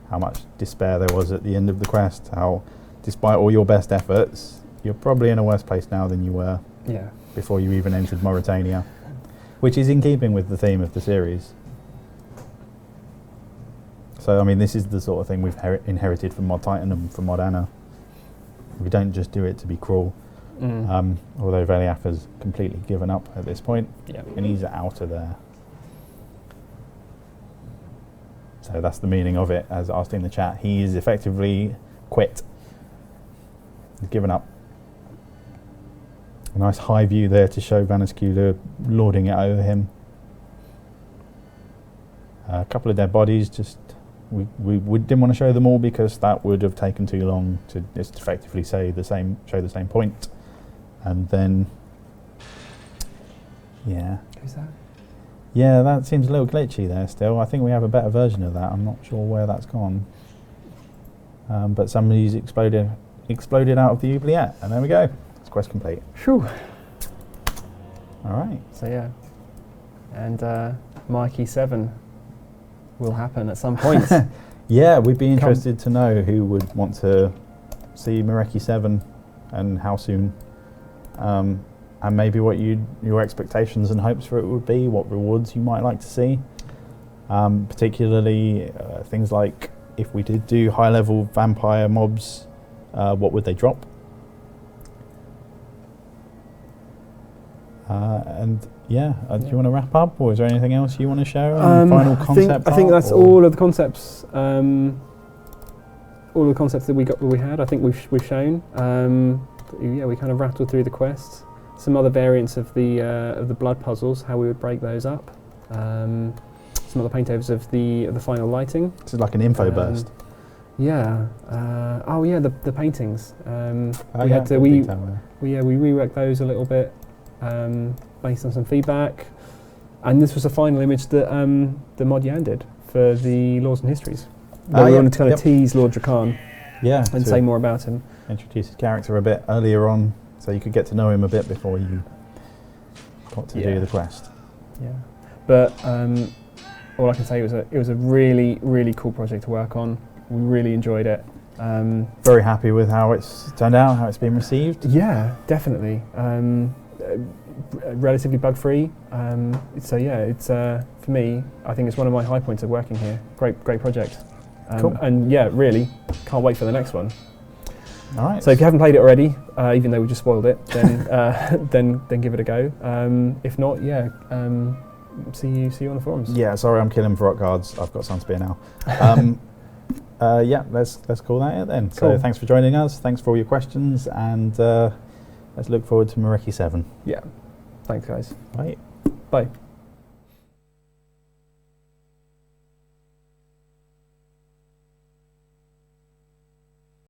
[SPEAKER 2] how much despair there was at the end of the quest, how despite all your best efforts, you're probably in a worse place now than you were before you even entered Mauritania, which is in keeping with the theme of the series. So, I mean, this is the sort of thing we've inherited from Mod Titan and from Mod Anna. We don't just do it to be cruel. Although Veliath has completely given up at this point, and he's out of there. So that's the meaning of it, as asked in the chat. He is effectively quit. He's given up. A nice high view there to show Vanascula lording it over him. A couple of dead bodies, just we didn't want to show them all because that would have taken too long to just effectively show the same point. And then,
[SPEAKER 1] Who's that?
[SPEAKER 2] Yeah, that seems a little glitchy there still. I think we have a better version of that. I'm not sure where that's gone. But somebody's exploded out of the oubliette, and there we go. It's quest complete.
[SPEAKER 1] Phew.
[SPEAKER 2] All right.
[SPEAKER 1] So yeah, and Mikey 7 will happen at some point.
[SPEAKER 2] Yeah, we'd be interested to know who would want to see Mareki 7 and how soon. And maybe what your expectations and hopes for it would be, what rewards you might like to see. Particularly things like, if we did do high-level vampire mobs, what would they drop? And yeah, do you want to wrap up, or is there anything else you want to share? Final concept?
[SPEAKER 1] I think that's all of the concepts. all the concepts that we had. I think we've shown. Yeah, we kind of rattled through the quests. Some other variants of the blood puzzles, how we would break those up. Some other paintovers of the final lighting.
[SPEAKER 2] This is like an info burst.
[SPEAKER 1] Yeah. Oh yeah, the paintings. We reworked those a little bit based on some feedback, and this was the final image that the Mod Yan did for the Laws and Histories. We wanted to kind of tease Lord Drakan, and say more about him.
[SPEAKER 2] Introduce his character a bit earlier on, so you could get to know him a bit before you got to do the quest.
[SPEAKER 1] Yeah, but all I can say it was a really, really cool project to work on. We really enjoyed it.
[SPEAKER 2] Very happy with how it's turned out, how it's been received.
[SPEAKER 1] Yeah, definitely. Relatively bug-free. So yeah, it's for me, I think it's one of my high points of working here. Great project.
[SPEAKER 2] Cool.
[SPEAKER 1] And yeah, really can't wait for the next one.
[SPEAKER 2] All right.
[SPEAKER 1] So if you haven't played it already, even though we just spoiled it, then then give it a go. If not, yeah, see you on the forums.
[SPEAKER 2] Yeah, sorry, I'm killing for rock cards. I've got some spear now. Yeah, let's call that it then.
[SPEAKER 1] Cool.
[SPEAKER 2] So thanks for joining us. Thanks for all your questions, and let's look forward to Mareki 7.
[SPEAKER 1] Yeah. Thanks, guys.
[SPEAKER 2] Bye.
[SPEAKER 1] Bye.